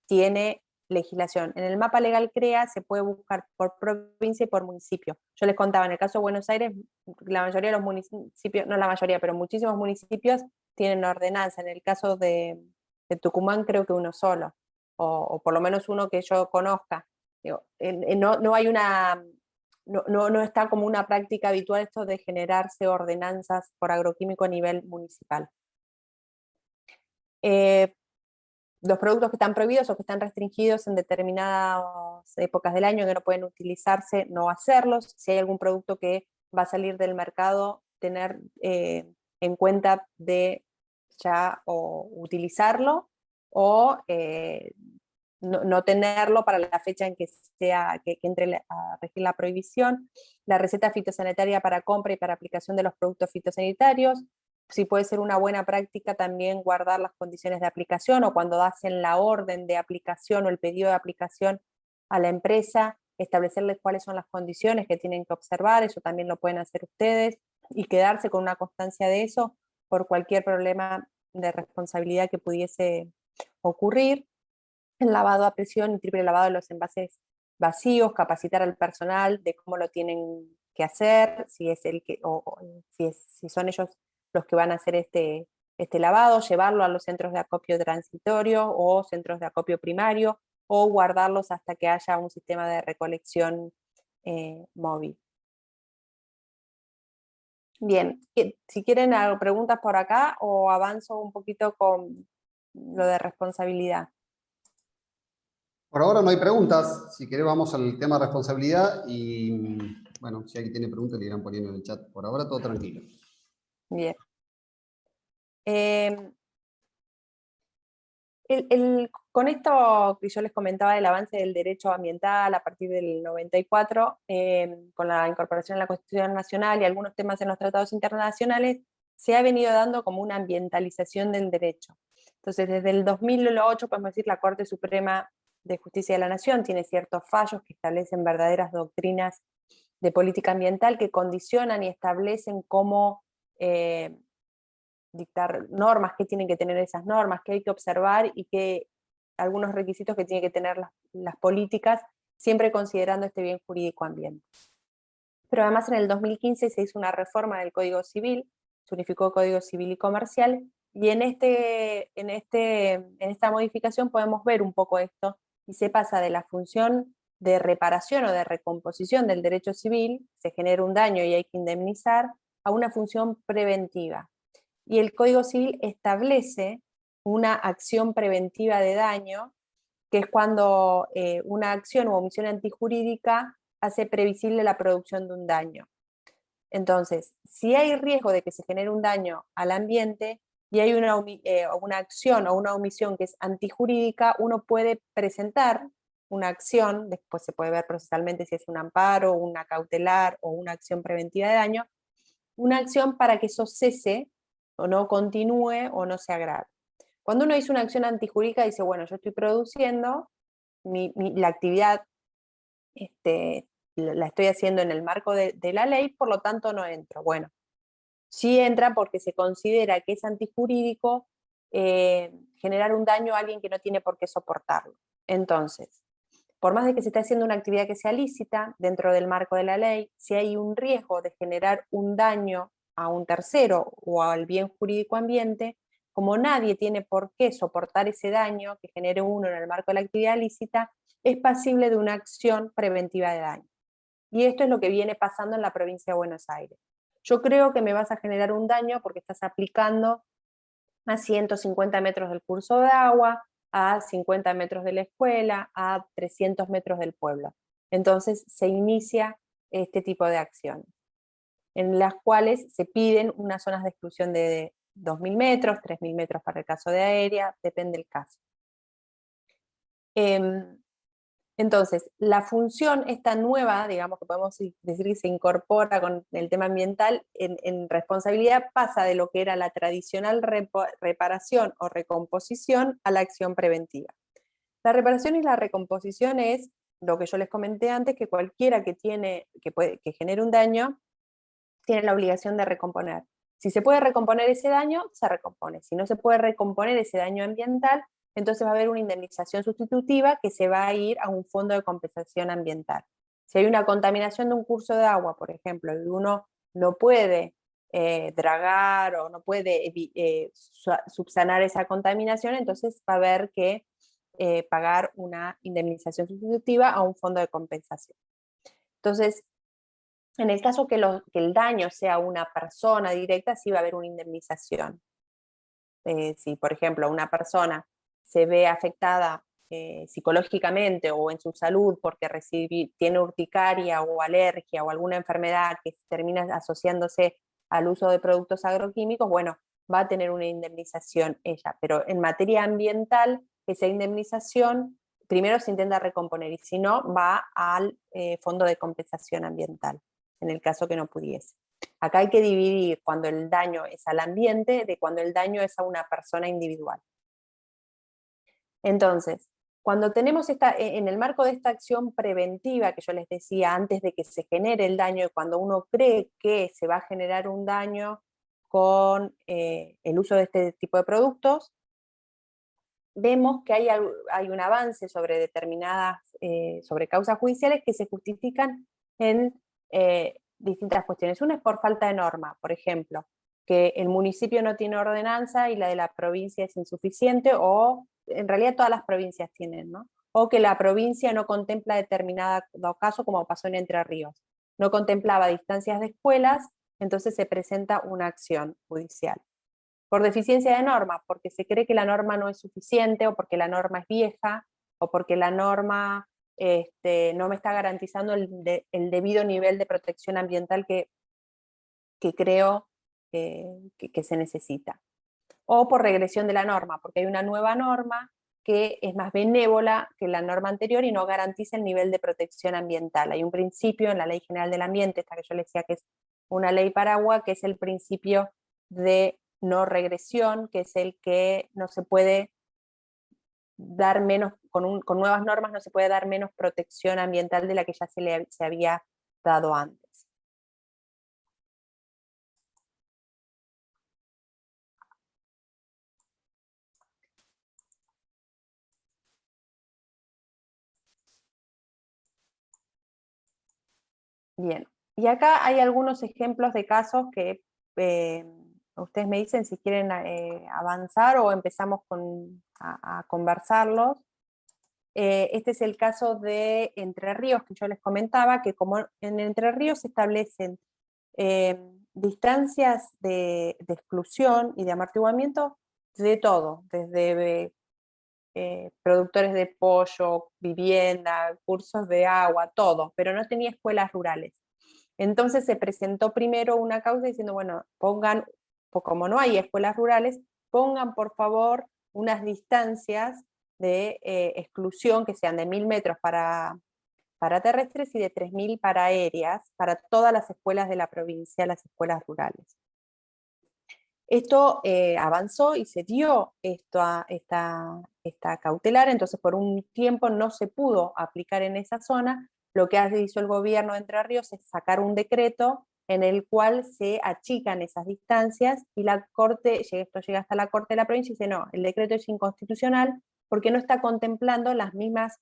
tiene legislación. En el mapa legal CREA se puede buscar por provincia y por municipio. Yo les contaba, en el caso de Buenos Aires, la mayoría de los municipios, no la mayoría, pero muchísimos municipios tienen ordenanza. En el caso de Tucumán creo que uno solo, o por lo menos uno que yo conozca. Digo, no hay una... No está como una práctica habitual esto de generarse ordenanzas por agroquímico a nivel municipal. Los productos que están prohibidos o que están restringidos en determinadas épocas del año que no pueden utilizarse, no hacerlos. Si hay algún producto que va a salir del mercado tener en cuenta de ya o utilizarlo o no tenerlo para la fecha en que entre a regir la prohibición, la receta fitosanitaria para compra y para aplicación de los productos fitosanitarios. Si puede ser una buena práctica también guardar las condiciones de aplicación, o cuando hacen la orden de aplicación o el pedido de aplicación a la empresa, establecerles cuáles son las condiciones que tienen que observar. Eso también lo pueden hacer ustedes, y quedarse con una constancia de eso por cualquier problema de responsabilidad que pudiese ocurrir. El lavado a presión y triple lavado de los envases vacíos, capacitar al personal de cómo lo tienen que hacer, si es el que, si son ellos los que van a hacer este lavado, llevarlo a los centros de acopio transitorio o centros de acopio primario, o guardarlos hasta que haya un sistema de recolección móvil. Bien, si quieren preguntas por acá, o avanzo un poquito con lo de responsabilidad. Por ahora no hay preguntas. Si querés vamos al tema de responsabilidad y, bueno, si alguien tiene preguntas le irán poniendo en el chat. Por ahora todo tranquilo. Bien. Con esto que yo les comentaba del avance del derecho ambiental a partir del 94, con la incorporación en la Constitución Nacional y algunos temas en los tratados internacionales, se ha venido dando como una ambientalización del derecho. Entonces, desde el 2008, podemos decir, la Corte Suprema de Justicia de la Nación tiene ciertos fallos que establecen verdaderas doctrinas de política ambiental que condicionan y establecen cómo dictar normas, qué tienen que tener esas normas, qué hay que observar y algunos requisitos que tienen que tener las políticas, siempre considerando este bien jurídico ambiente. Pero además en el 2015 se hizo una reforma del Código Civil, se unificó el Código Civil y Comercial, y en esta modificación podemos ver un poco esto, y se pasa de la función de reparación o de recomposición del derecho civil, se genera un daño y hay que indemnizar, a una función preventiva. Y el Código Civil establece una acción preventiva de daño, que es cuando una acción u omisión antijurídica hace previsible la producción de un daño. Entonces, si hay riesgo de que se genere un daño al ambiente y hay una acción o una omisión que es antijurídica, uno puede presentar una acción, después se puede ver procesalmente si es un amparo, una cautelar o una acción preventiva de daño, una acción para que eso cese o no continúe o no se agrave. Cuando uno dice una acción antijurídica, dice, bueno, yo estoy produciendo, la actividad la estoy haciendo en el marco de la ley, por lo tanto no entro. Bueno, sí entra porque se considera que es antijurídico generar un daño a alguien que no tiene por qué soportarlo. Entonces, por más de que se esté haciendo una actividad que sea lícita dentro del marco de la ley, si hay un riesgo de generar un daño a un tercero o al bien jurídico ambiente, como nadie tiene por qué soportar ese daño que genere uno en el marco de la actividad lícita, es pasible de una acción preventiva de daño. Y esto es lo que viene pasando en la provincia de Buenos Aires. Yo creo que me vas a generar un daño porque estás aplicando a 150 metros del curso de agua, a 50 metros de la escuela, a 300 metros del pueblo. Entonces se inicia este tipo de acciones, en las cuales se piden unas zonas de exclusión de 2.000 metros, 3.000 metros para el caso de aérea, depende del caso. Entonces, la función esta nueva, digamos que podemos decir que se incorpora con el tema ambiental en responsabilidad, pasa de lo que era la tradicional reparación o recomposición a la acción preventiva. La reparación y la recomposición es lo que yo les comenté antes, que cualquiera que genere un daño tiene la obligación de recomponer. Si se puede recomponer ese daño, se recompone. Si no se puede recomponer ese daño ambiental, entonces va a haber una indemnización sustitutiva que se va a ir a un fondo de compensación ambiental. Si hay una contaminación de un curso de agua, por ejemplo, y uno no puede dragar o no puede subsanar esa contaminación, entonces va a haber que pagar una indemnización sustitutiva a un fondo de compensación. Entonces, en el caso que el daño sea una persona directa, sí va a haber una indemnización. Si, por ejemplo, una persona se ve afectada psicológicamente o en su salud porque tiene urticaria o alergia o alguna enfermedad que termina asociándose al uso de productos agroquímicos, bueno, va a tener una indemnización ella. Pero en materia ambiental, esa indemnización primero se intenta recomponer y si no, va al Fondo de Compensación Ambiental, en el caso que no pudiese. Acá hay que dividir cuando el daño es al ambiente de cuando el daño es a una persona individual. Entonces, cuando tenemos en el marco de esta acción preventiva que yo les decía antes de que se genere el daño, y cuando uno cree que se va a generar un daño con el uso de este tipo de productos, vemos que hay un avance sobre determinadas, sobre causas judiciales que se justifican en distintas cuestiones. Una es por falta de norma, por ejemplo, que el municipio no tiene ordenanza y la de la provincia es insuficiente, o en realidad todas las provincias tienen, ¿no? O que la provincia no contempla determinado caso, como pasó en Entre Ríos. No contemplaba distancias de escuelas, entonces se presenta una acción judicial. Por deficiencia de norma, porque se cree que la norma no es suficiente, o porque la norma es vieja, o porque la norma no me está garantizando el debido nivel de protección ambiental que creo que se necesita. O por regresión de la norma, porque hay una nueva norma que es más benévola que la norma anterior y no garantiza el nivel de protección ambiental. Hay un principio en la Ley General del Ambiente, esta que yo les decía que es una ley paraguas, que es el principio de no regresión, que es el que no se puede dar menos, con nuevas normas no se puede dar menos protección ambiental de la que ya se había dado antes. Bien, y acá hay algunos ejemplos de casos que ustedes me dicen si quieren avanzar o empezamos a conversarlos. Este es el caso de Entre Ríos, que yo les comentaba, que como en Entre Ríos se establecen distancias de exclusión y de amortiguamiento de todo, desde productores de pollo, vivienda, cursos de agua, todo, pero no tenía escuelas rurales. Entonces se presentó primero una causa diciendo, bueno, pongan, como no hay escuelas rurales, pongan por favor unas distancias de exclusión que sean de 1000 metros para terrestres y de 3000 para aéreas, para todas las escuelas de la provincia, las escuelas rurales. Esto avanzó y se dio esta cautelar, entonces por un tiempo no se pudo aplicar en esa zona. Lo que hizo el gobierno de Entre Ríos es sacar un decreto en el cual se achican esas distancias y la Corte, esto llega hasta la Corte de la provincia y dice no, el decreto es inconstitucional porque no está contemplando las mismas,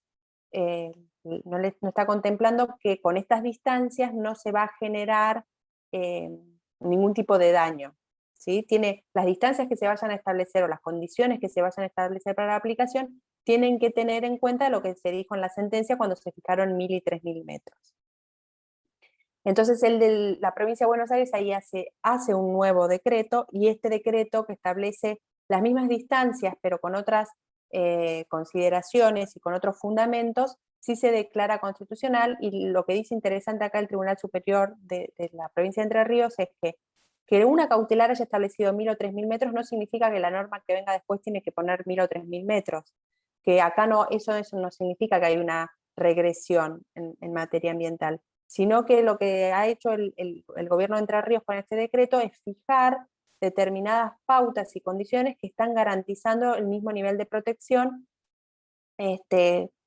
no está contemplando que con estas distancias no se va a generar ningún tipo de daño. ¿Sí? Tiene las distancias que se vayan a establecer o las condiciones que se vayan a establecer para la aplicación, tienen que tener en cuenta lo que se dijo en la sentencia cuando se fijaron 1000 y 3000 metros. Entonces el de la provincia de Buenos Aires ahí hace un nuevo decreto, y este decreto que establece las mismas distancias pero con otras consideraciones y con otros fundamentos, sí se declara constitucional. Y lo que dice interesante acá el Tribunal Superior de la provincia de Entre Ríos es que una cautelar haya establecido 1000 o 3000 metros no significa que la norma que venga después tiene que poner 1000 o 3000 metros. Que acá no, eso no significa que hay una regresión en materia ambiental, sino que lo que ha hecho el gobierno de Entre Ríos con este decreto es fijar determinadas pautas y condiciones que están garantizando el mismo nivel de protección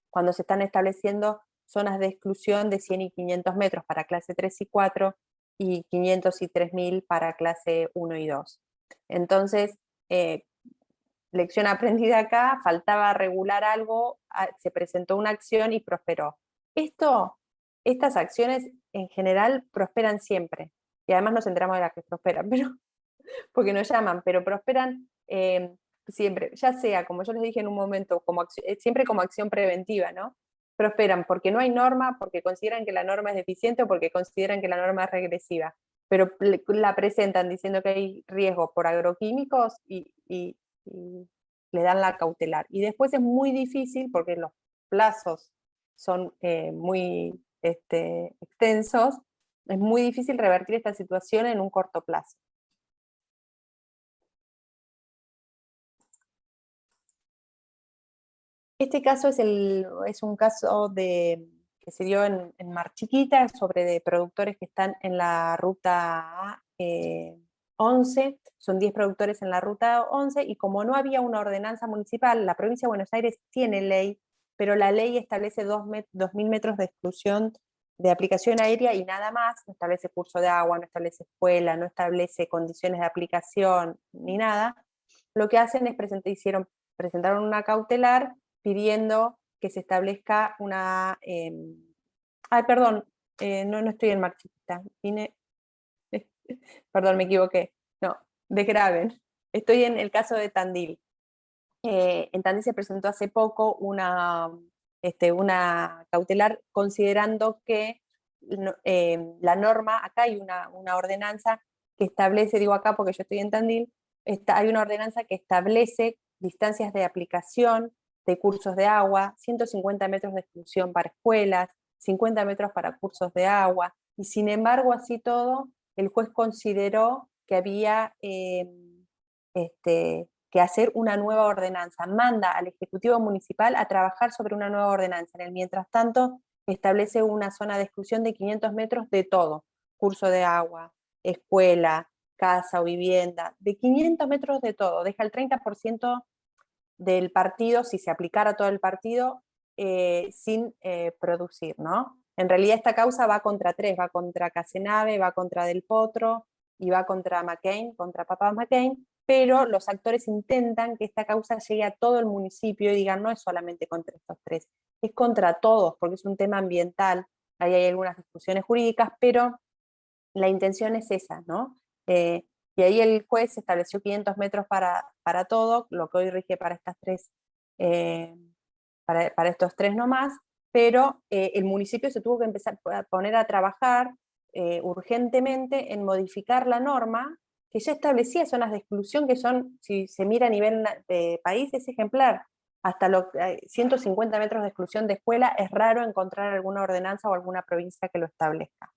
cuando se están estableciendo zonas de exclusión de 100 y 500 metros para clase 3 y 4, y 500 y 3000 para clase 1 y 2. Entonces, lección aprendida acá, faltaba regular algo, se presentó una acción y prosperó. Estas acciones en general prosperan siempre, y además nos enteramos de las que prosperan, porque nos llaman, pero prosperan siempre, ya sea, como yo les dije en un momento, siempre como acción preventiva, ¿no? Prosperan porque no hay norma, porque consideran que la norma es deficiente o porque consideran que la norma es regresiva, pero la presentan diciendo que hay riesgo por agroquímicos y le dan la cautelar. Y después es muy difícil, porque los plazos son muy extensos, es muy difícil revertir esta situación en un corto plazo. Este caso es un caso que se dio en Mar Chiquita, sobre productores que están en la ruta 11, son 10 productores en la ruta 11, y como no había una ordenanza municipal, la provincia de Buenos Aires tiene ley, pero la ley establece 2.000 metros de exclusión de aplicación aérea y nada más, no establece curso de agua, no establece escuela, no establece condiciones de aplicación, ni nada. Lo que hacen es presentaron una cautelar pidiendo que se establezca una... ay, perdón, no estoy en Mar Chiquita, perdón, me equivoqué, no, de Graven. Estoy en el caso de Tandil. En Tandil se presentó hace poco una cautelar considerando que la norma, acá hay una ordenanza que establece, digo acá porque yo estoy en Tandil, hay una ordenanza que establece distancias de aplicación de cursos de agua, 150 metros de exclusión para escuelas, 50 metros para cursos de agua, y sin embargo, así todo, el juez consideró que había que hacer una nueva ordenanza, manda al Ejecutivo Municipal a trabajar sobre una nueva ordenanza. En el mientras tanto, establece una zona de exclusión de 500 metros de todo, curso de agua, escuela, casa o vivienda, de 500 metros de todo, deja el 30% del partido, si se aplicara todo el partido, sin producir, ¿no? En realidad esta causa va contra tres, va contra Casenave, va contra Del Potro y va contra McCain, contra Papá McCain, pero los actores intentan que esta causa llegue a todo el municipio y digan, no es solamente contra estos tres, es contra todos, porque es un tema ambiental, ahí hay algunas discusiones jurídicas, pero la intención es esa, ¿no? Y ahí el juez estableció 500 metros para todo, lo que hoy rige para estas tres, para estos tres nomás, pero el municipio se tuvo que empezar a poner a trabajar urgentemente en modificar la norma que ya establecía zonas de exclusión que son, si se mira a nivel de país, es ejemplar. Hasta los 150 metros de exclusión de escuela es raro encontrar alguna ordenanza o alguna provincia que lo establezca.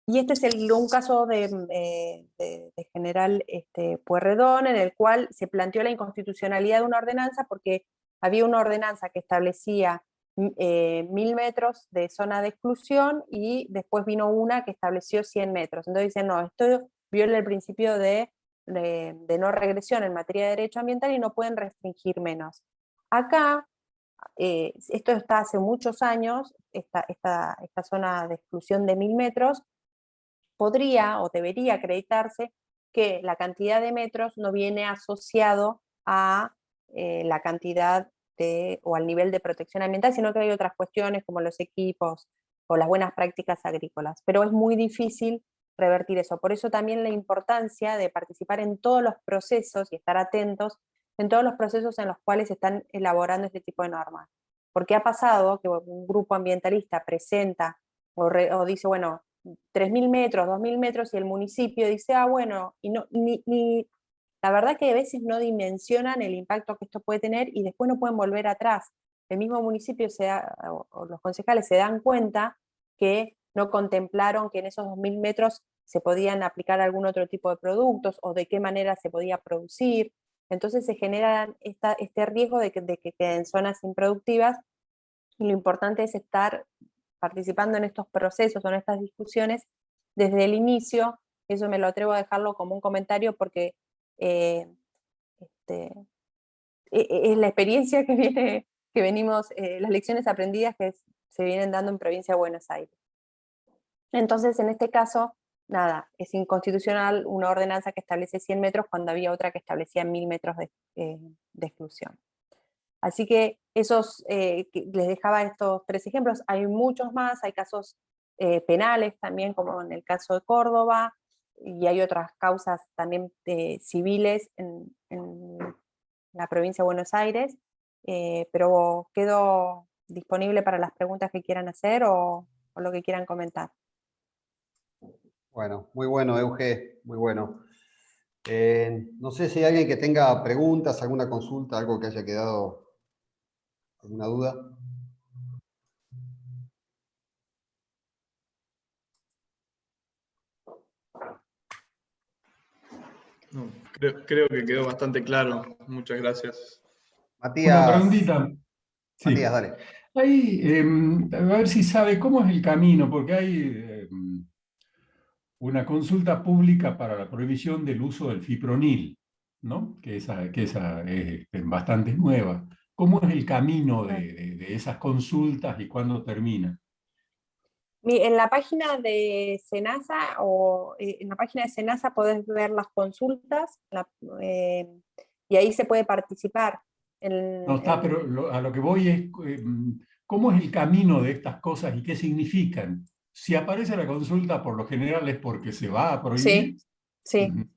Y este es un caso de general Pueyrredón, en el cual se planteó la inconstitucionalidad de una ordenanza porque había una ordenanza que establecía 1.000 metros de zona de exclusión y después vino una que estableció 100 metros. Entonces dicen, no, esto viola el principio de no regresión en materia de derecho ambiental y no pueden restringir menos. Acá, esto está hace muchos años, esta zona de exclusión de 1.000 metros, podría o debería acreditarse que la cantidad de metros no viene asociado a la cantidad o al nivel de protección ambiental, sino que hay otras cuestiones como los equipos o las buenas prácticas agrícolas. Pero es muy difícil revertir eso. Por eso también la importancia de participar en todos los procesos y estar atentos en todos los procesos en los cuales se están elaborando este tipo de normas. Porque ha pasado que un grupo ambientalista presenta o dice, bueno, 3.000 metros, 2.000 metros, y el municipio dice, ah, bueno, y no, la verdad que a veces no dimensionan el impacto que esto puede tener y después no pueden volver atrás. El mismo municipio o los concejales se dan cuenta que no contemplaron que en esos 2.000 metros se podían aplicar algún otro tipo de productos o de qué manera se podía producir. Entonces se genera este riesgo de que queden zonas improductivas, y lo importante es estar participando en estos procesos o en estas discusiones desde el inicio. Eso me lo atrevo a dejarlo como un comentario porque es la experiencia que venimos, las lecciones aprendidas que se vienen dando en Provincia de Buenos Aires. Entonces, en este caso, nada, es inconstitucional una ordenanza que establece 100 metros cuando había otra que establecía 1.000 metros de exclusión. Así que les dejaba estos tres ejemplos. Hay muchos más, hay casos penales también, como en el caso de Córdoba, y hay otras causas también civiles en la provincia de Buenos Aires, pero quedo disponible para las preguntas que quieran hacer o lo que quieran comentar. Bueno, muy bueno, Euge, muy bueno. No sé si hay alguien que tenga preguntas, alguna consulta, algo que haya quedado, alguna duda. No, creo que quedó bastante claro. Muchas gracias. Una Matías, preguntita. Sí. Matías, dale. Hay, a ver si sabe cómo es el camino, porque hay una consulta pública para la prohibición del uso del fipronil, ¿no? Que esa es bastante nueva. ¿Cómo es el camino de esas consultas y cuándo termina? En la página de SENASA en la página de SENASA podés ver las consultas y ahí se puede participar. No está, pero a lo que voy es, ¿cómo es el camino de estas cosas y qué significan? Si aparece la consulta, por lo general es porque se va a prohibir. Sí, sí, Ujú.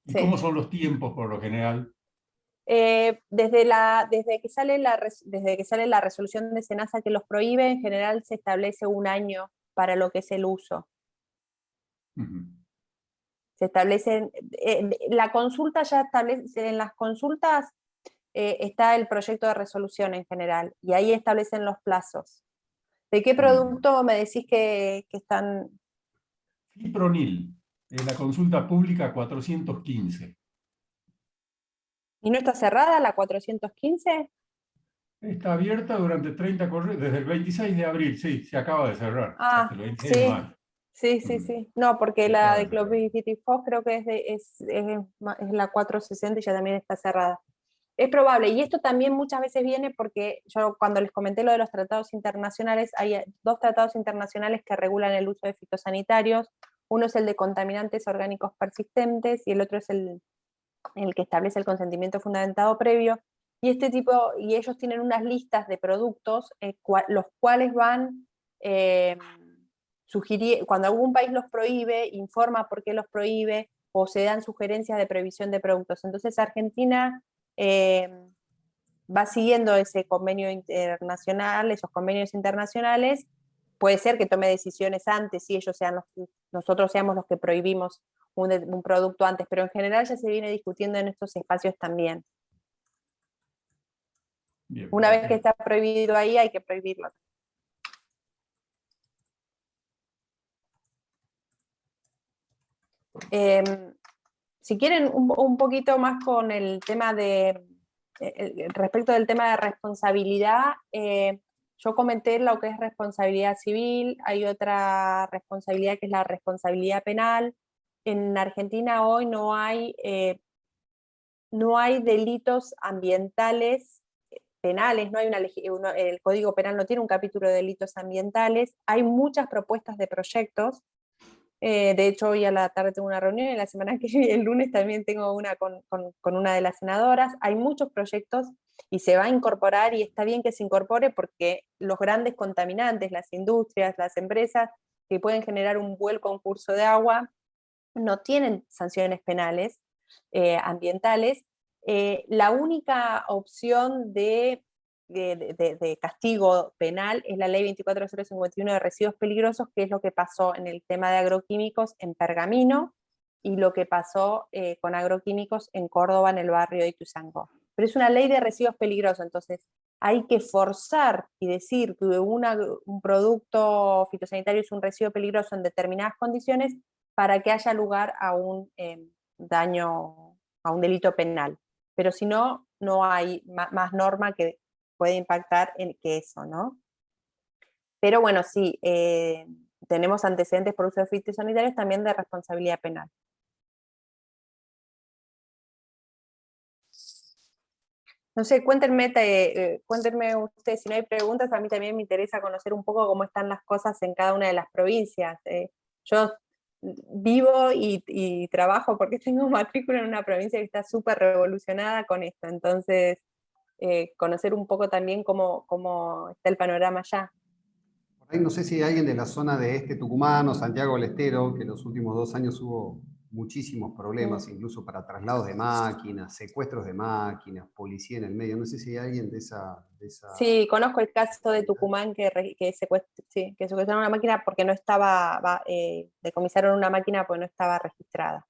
¿Y sí. cómo son los tiempos por lo general? Desde que sale la resolución de SENASA que los prohíbe, en general se establece un año para lo que es el uso. Ujú. Se establecen, la consulta ya establece, en las consultas está el proyecto de resolución en general, y ahí establecen los plazos. ¿De qué producto me decís que están? Fipronil, en la consulta pública 415. ¿Y no está cerrada la 415? Está abierta durante 30 correos, desde el 26 de abril, sí, se acaba de cerrar, hasta el 26 de Sí, mayo. sí. No, porque Se la acaba de de cerrar. Clopidogrel creo que es la 460 y ya también está cerrada. Es probable, y esto también muchas veces viene porque yo cuando les comenté lo de los tratados internacionales, hay dos tratados internacionales que regulan el uso de fitosanitarios. Uno es el de contaminantes orgánicos persistentes y el otro es el que establece el consentimiento fundamentado previo. Y ellos tienen unas listas de productos, los cuales van cuando algún país los prohíbe, informa por qué los prohíbe, o se dan sugerencias de prohibición de productos. Entonces Argentina va siguiendo ese convenio internacional, esos convenios internacionales. Puede ser que tome decisiones antes y nosotros seamos los que prohibimos un producto antes, pero en general ya se viene discutiendo en estos espacios también. Bien, Una vez que está prohibido ahí, hay que prohibirlo. Si quieren un poquito más con el tema respecto del tema de responsabilidad, yo comenté lo que es responsabilidad civil, hay otra responsabilidad que es la responsabilidad penal. En Argentina hoy no hay delitos ambientales penales, no hay el Código Penal no tiene un capítulo de delitos ambientales, hay muchas propuestas de proyectos. De hecho, hoy a la tarde tengo una reunión y la semana que viene, el lunes también tengo una con una de las senadoras. Hay muchos proyectos y se va a incorporar, y está bien que se incorpore porque los grandes contaminantes, las industrias, las empresas que pueden generar un vuelco a un curso de agua, no tienen sanciones penales ambientales. La única opción de castigo penal es la ley 24051 de residuos peligrosos, que es lo que pasó en el tema de agroquímicos en Pergamino y lo que pasó con agroquímicos en Córdoba, en el barrio de Ituzaingó. Pero es una ley de residuos peligrosos, entonces hay que forzar y decir que un producto fitosanitario es un residuo peligroso en determinadas condiciones para que haya lugar a un daño, a un delito penal. Pero si no, no hay más norma que puede impactar que eso, ¿no? Pero bueno, sí, tenemos antecedentes por uso de fitosanitarios también de responsabilidad penal. No sé, cuéntenme ustedes, si no hay preguntas, a mí también me interesa conocer un poco cómo están las cosas en cada una de las provincias. Yo vivo y trabajo porque tengo matrícula en una provincia que está súper revolucionada con esto, entonces conocer un poco también cómo está el panorama allá. Por ahí no sé si hay alguien de la zona de Tucumán o Santiago del Estero, que los últimos 2 años hubo muchísimos problemas, incluso para traslados de máquinas, secuestros de máquinas, policía en el medio. No sé si hay alguien de esa... Sí, conozco el caso de Tucumán que secuestraron una máquina porque no estaba, decomisaron una máquina porque no estaba registrada.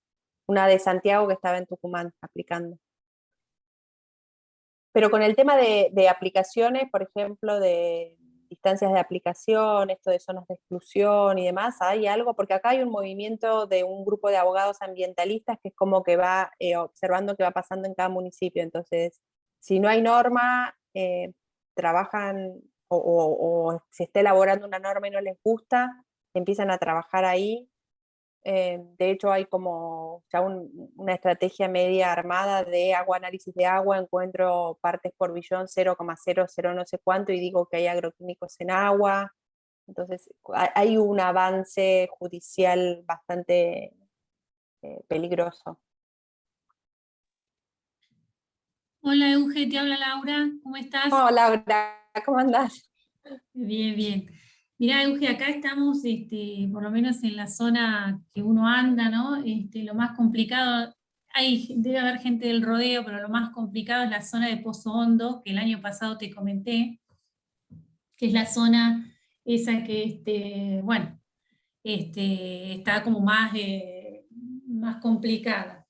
una de Santiago que estaba en Tucumán aplicando. Pero con el tema de aplicaciones, por ejemplo, de distancias de aplicación, esto de zonas de exclusión y demás, hay algo, porque acá hay un movimiento de un grupo de abogados ambientalistas que es como que va observando qué va pasando en cada municipio. Entonces, si no hay norma, trabajan o se está elaborando una norma y no les gusta, empiezan a trabajar ahí. De hecho, hay como ya una estrategia media armada de análisis de agua, encuentro partes por billón 0,00 no sé cuánto y digo que hay agroquímicos en agua. Entonces, hay un avance judicial bastante peligroso. Hola Euge, te habla Laura, ¿cómo estás? Hola, Laura, ¿cómo andás? Bien, bien. Mirá, Euge, acá estamos, por lo menos en la zona que uno anda, ¿no? Lo más complicado, debe haber gente del rodeo, pero lo más complicado es la zona de Pozo Hondo, que el año pasado te comenté, que es la zona esa que, bueno, está como más complicada.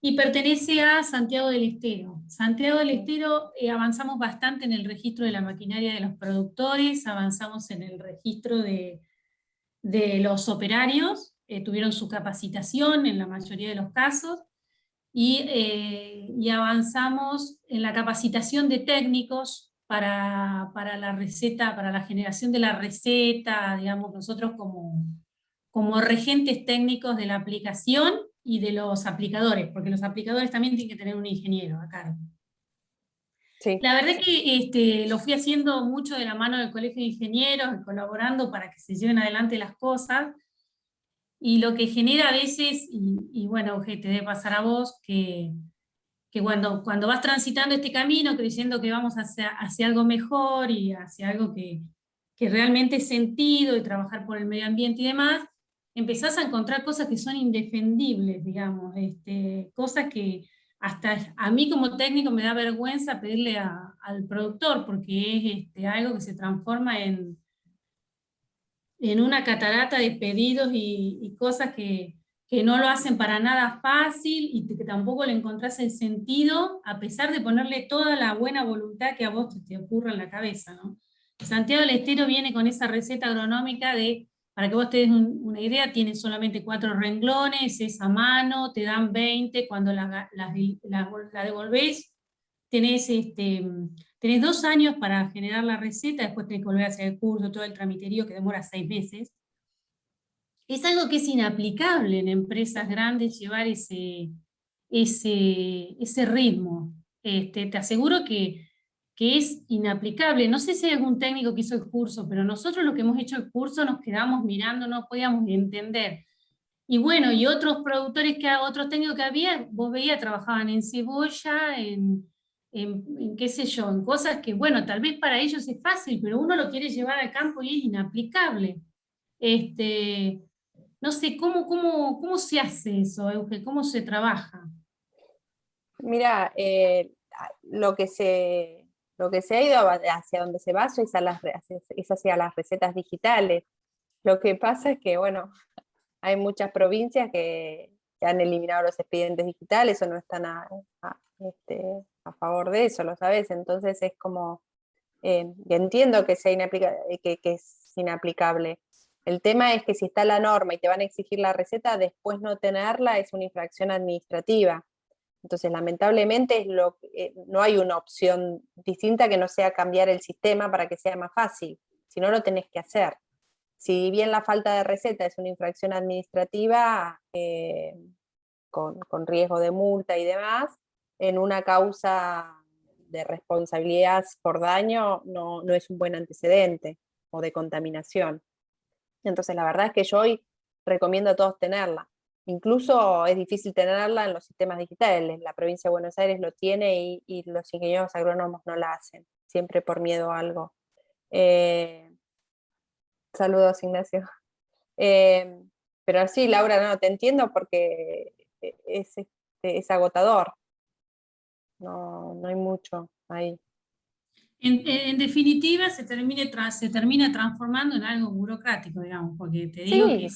Y pertenece a Santiago del Estero. Santiago del Estero avanzamos bastante en el registro de la maquinaria de los productores, avanzamos en el registro de los operarios, tuvieron su capacitación en la mayoría de los casos, y avanzamos en la capacitación de técnicos para la receta, para la generación de la receta, digamos, nosotros como regentes técnicos de la aplicación y de los aplicadores, porque los aplicadores también tienen que tener un ingeniero a cargo. Sí. La verdad es que lo fui haciendo mucho de la mano del Colegio de Ingenieros, colaborando para que se lleven adelante las cosas, y lo que genera a veces, y bueno, te debe pasar a vos, que cuando vas transitando este camino, creyendo que vamos hacia algo mejor y hacia algo que realmente es sentido, y trabajar por el medio ambiente y demás, empezás a encontrar cosas que son indefendibles, digamos, cosas que hasta a mí como técnico me da vergüenza pedirle al productor, porque es algo que se transforma en una catarata de pedidos y cosas que no lo hacen para nada fácil, y que tampoco le encontrás el sentido, a pesar de ponerle toda la buena voluntad que a vos te ocurra en la cabeza, ¿no? Santiago del Estero viene con esa receta agronómica para que vos te des una idea, tiene solamente 4 renglones, es a mano, te dan 20, cuando la devolvés, tenés 2 años para generar la receta, después tenés que volver a hacer el curso, todo el tramiterío que demora 6 meses. Es algo que es inaplicable en empresas grandes llevar ese ritmo. Te aseguro que es inaplicable. No sé si hay algún técnico que hizo el curso, pero nosotros los que hemos hecho el curso nos quedamos mirando, no podíamos entender. Y bueno, y otros productores, otros técnicos que había, vos veías, trabajaban en cebolla, en qué sé yo, en cosas que, bueno, tal vez para ellos es fácil, pero uno lo quiere llevar al campo y es inaplicable. No sé, ¿cómo se hace eso, Euge? ¿Cómo se trabaja? Mira, lo que se ha ido hacia donde se va es hacia las recetas digitales. Lo que pasa es que, bueno, hay muchas provincias que han eliminado los expedientes digitales o no están a favor de eso, lo sabes. Entonces es como, entiendo que sea que es inaplicable. El tema es que si está la norma y te van a exigir la receta, después no tenerla es una infracción administrativa. Entonces, lamentablemente, no hay una opción distinta que no sea cambiar el sistema para que sea más fácil. Si no, lo tenés que hacer. Si bien la falta de receta es una infracción administrativa con riesgo de multa y demás, en una causa de responsabilidad por daño no es un buen antecedente, o de contaminación. Entonces, la verdad es que yo hoy recomiendo a todos tenerla. Incluso es difícil tenerla en los sistemas digitales. La provincia de Buenos Aires lo tiene y los ingenieros agrónomos no la hacen, siempre por miedo a algo. Saludos, Ignacio. Pero sí, Laura, no, te entiendo porque es agotador. No hay mucho ahí. En definitiva, se termina transformando en algo burocrático, digamos, porque te digo que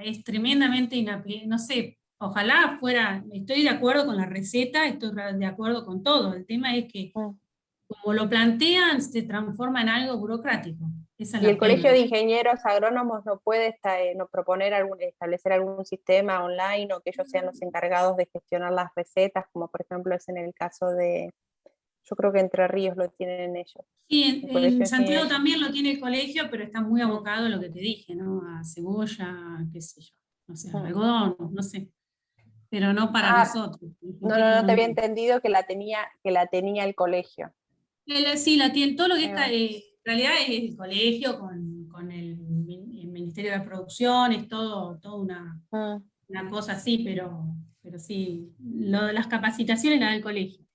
es tremendamente inaplicable. No sé, ojalá fuera, estoy de acuerdo con la receta, estoy de acuerdo con todo. El tema es que, como lo plantean, se transforma en algo burocrático. Esa es Y la el Colegio pena. de Ingenieros Agrónomos no puede no proponer establecer algún sistema online o que ellos sean los encargados de gestionar las recetas, como por ejemplo es en el caso de, yo creo que Entre Ríos lo tienen ellos. Sí, El Colegio en de Santiago Ingenieros. también lo tiene el colegio, pero está muy abocado a lo que te dije, ¿no? A cebolla, qué sé yo, no sé, algodón, no sé. Pero no para nosotros. No te había entendido que la tenía el colegio. Sí, la tiene, todo lo que Ahí está, va. en realidad es el colegio con el Ministerio de la Producción, es todo una cosa así, pero sí, lo de las capacitaciones la da el colegio.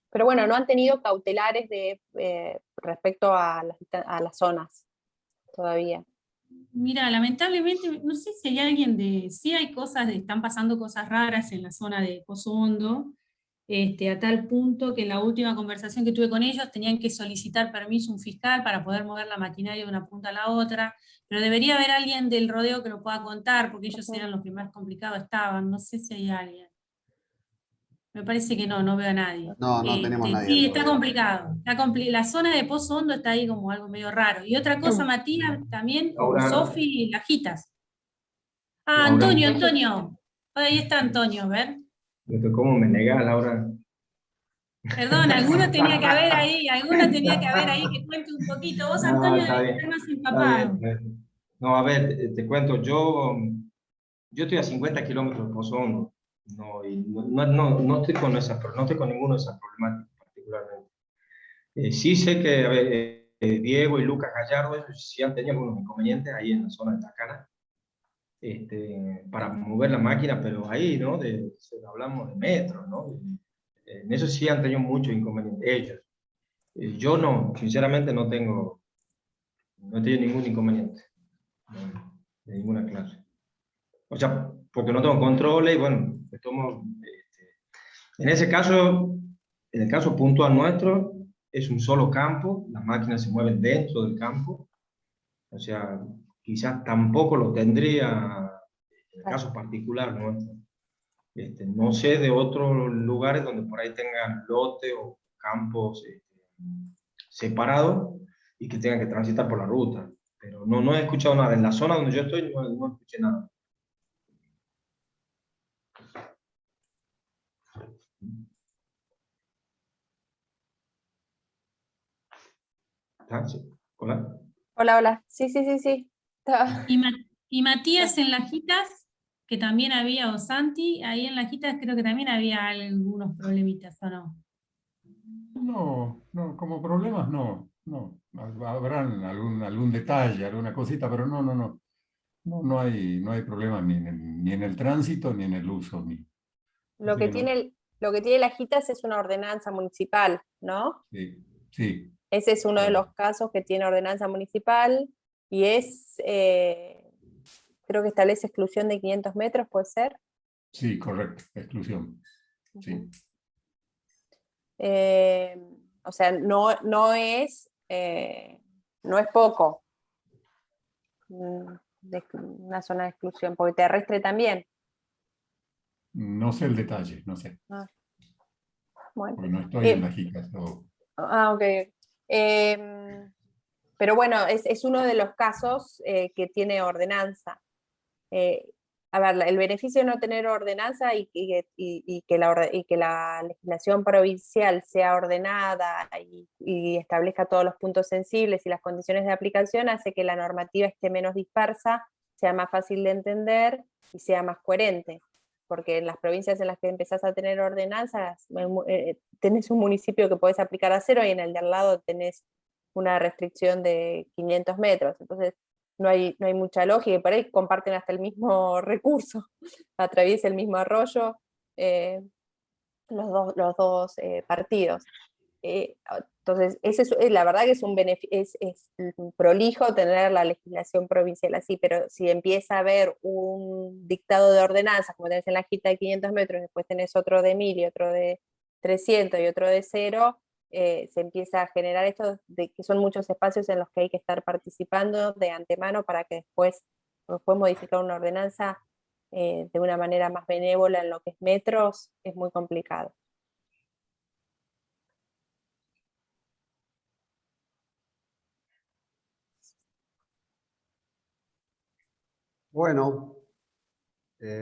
Pero bueno, no han tenido cautelares respecto a las zonas todavía. Mira, lamentablemente, no sé si hay alguien sí hay están pasando cosas raras en la zona de Pozo Hondo, a tal punto que en la última conversación que tuve con ellos tenían que solicitar permiso a un fiscal para poder mover la maquinaria de una punta a la otra, pero debería haber alguien del rodeo que lo pueda contar, porque ellos eran los que más complicados estaban, no sé si hay alguien. Me parece que no veo a nadie. No, no tenemos nadie Sí, del está rodeo. complicado. La zona de Pozo Hondo está ahí como algo medio raro. Y otra cosa, Matías, también con Laura, Sofi, Lajitas. Ah, Laura, Antonio. Ahí está Antonio, a ver. ¿cómo me negás, Laura? Perdón, alguno tenía que haber ahí que cuente un poquito. Vos, No, Antonio, está debes bien, estar más está bien. empapado. No, a ver, te cuento, yo estoy a 50 kilómetros de Pozo Hondo, no, y no estoy con no estoy con ninguno de esas problemáticas particularmente. Sí sé que, a ver, Diego y Lucas Gallardo, ellos sí han tenido algunos inconvenientes ahí en la zona de Tacana, para mover la máquina, pero ahí, ¿no? Hablamos de metros, ¿no? En eso sí han tenido muchos inconvenientes ellos. Yo no, sinceramente no he tenido ningún inconveniente, de ninguna clase. O sea, porque no tengo control y bueno, en ese caso, en el caso puntual nuestro, es un solo campo, las máquinas se mueven dentro del campo, o sea, quizás tampoco lo tendría en el caso particular nuestro. No sé de otros lugares donde por ahí tengan lote o campos separados y que tengan que transitar por la ruta. Pero no he escuchado nada. En la zona donde yo estoy no escuché nada. ¿Ah, sí? ¿Hola? Hola. Sí. Estaba- Y, y Matías en Lajitas, que también había, o Santi, ahí en Lajitas creo que también había algunos problemitas, ¿o no? No, como problemas no. Habrán algún detalle, alguna cosita, pero no. No hay problemas ni en el tránsito ni en el uso. Lo Así que que no. tiene, lo que tiene Lajitas es una ordenanza municipal, ¿no? Sí. Ese es uno de Claro. los casos que tiene ordenanza municipal y creo que establece exclusión de 500 metros, ¿puede ser? Sí, correcto, exclusión. Sí. Ujú. Eh, o sea, no es poco una zona de exclusión, porque terrestre también. No sé el detalle, no sé, Ah, bueno. porque no estoy en las jicas. Ok. Em, pero bueno, es uno de los casos que tiene ordenanza. Eh, a ver, el beneficio de no tener ordenanza y que la legislación provincial sea ordenada y establezca todos los puntos sensibles y las condiciones de aplicación hace que la normativa esté menos dispersa, sea más fácil de entender y sea más coherente. Porque en las provincias en las que empezás a tener ordenanzas, tenés un municipio que podés aplicar a 0 y en el de al lado tenés una restricción de 500 metros. Entonces, no hay mucha lógica, y por ahí comparten hasta el mismo recurso, atraviesa el mismo arroyo, los dos partidos. Entonces, la verdad que es prolijo tener la legislación provincial así, pero si empieza a haber un dictado de ordenanzas, como tenés en la Jita de 500 metros, después tenés otro de 1000 y otro de 300 y otro de 0, se empieza a generar esto de que son muchos espacios en los que hay que estar participando de antemano para que después modificar una ordenanza de una manera más benévola en lo que es metros, es muy complicado. Bueno,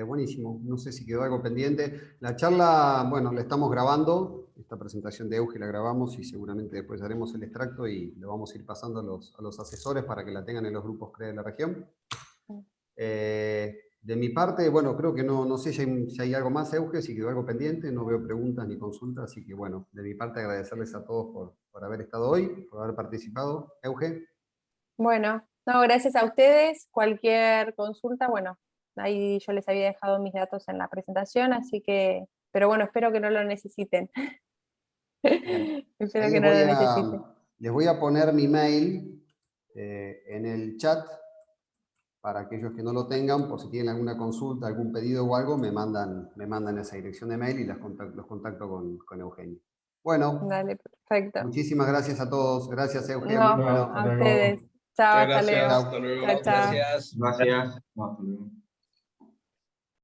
buenísimo. No sé si quedó algo pendiente. La charla, bueno, la estamos grabando. Esta presentación de Euge la grabamos y seguramente después haremos el extracto y lo vamos a ir pasando a los asesores para que la tengan en los grupos CRE de la región. De mi parte, bueno, creo que no sé si hay algo más, Euge, si quedó algo pendiente, no veo preguntas ni consultas, así que bueno, de mi parte agradecerles a todos por haber estado hoy, por haber participado. Euge. Bueno, no, gracias a ustedes. Cualquier consulta, bueno, ahí yo les había dejado mis datos en la presentación, así que, pero bueno, espero que no lo necesiten. Espero que no lo necesiten. Les voy a poner mi mail en el chat para aquellos que no lo tengan, por si tienen alguna consulta, algún pedido o algo, me mandan esa dirección de mail y los contacto con Eugenio. Bueno, dale, perfecto. Muchísimas gracias a todos. Gracias, Eugenio. No, Bueno, a ustedes. Chao, hasta luego. Hasta luego. Chao, chao. Gracias. Gracias. No, hasta luego.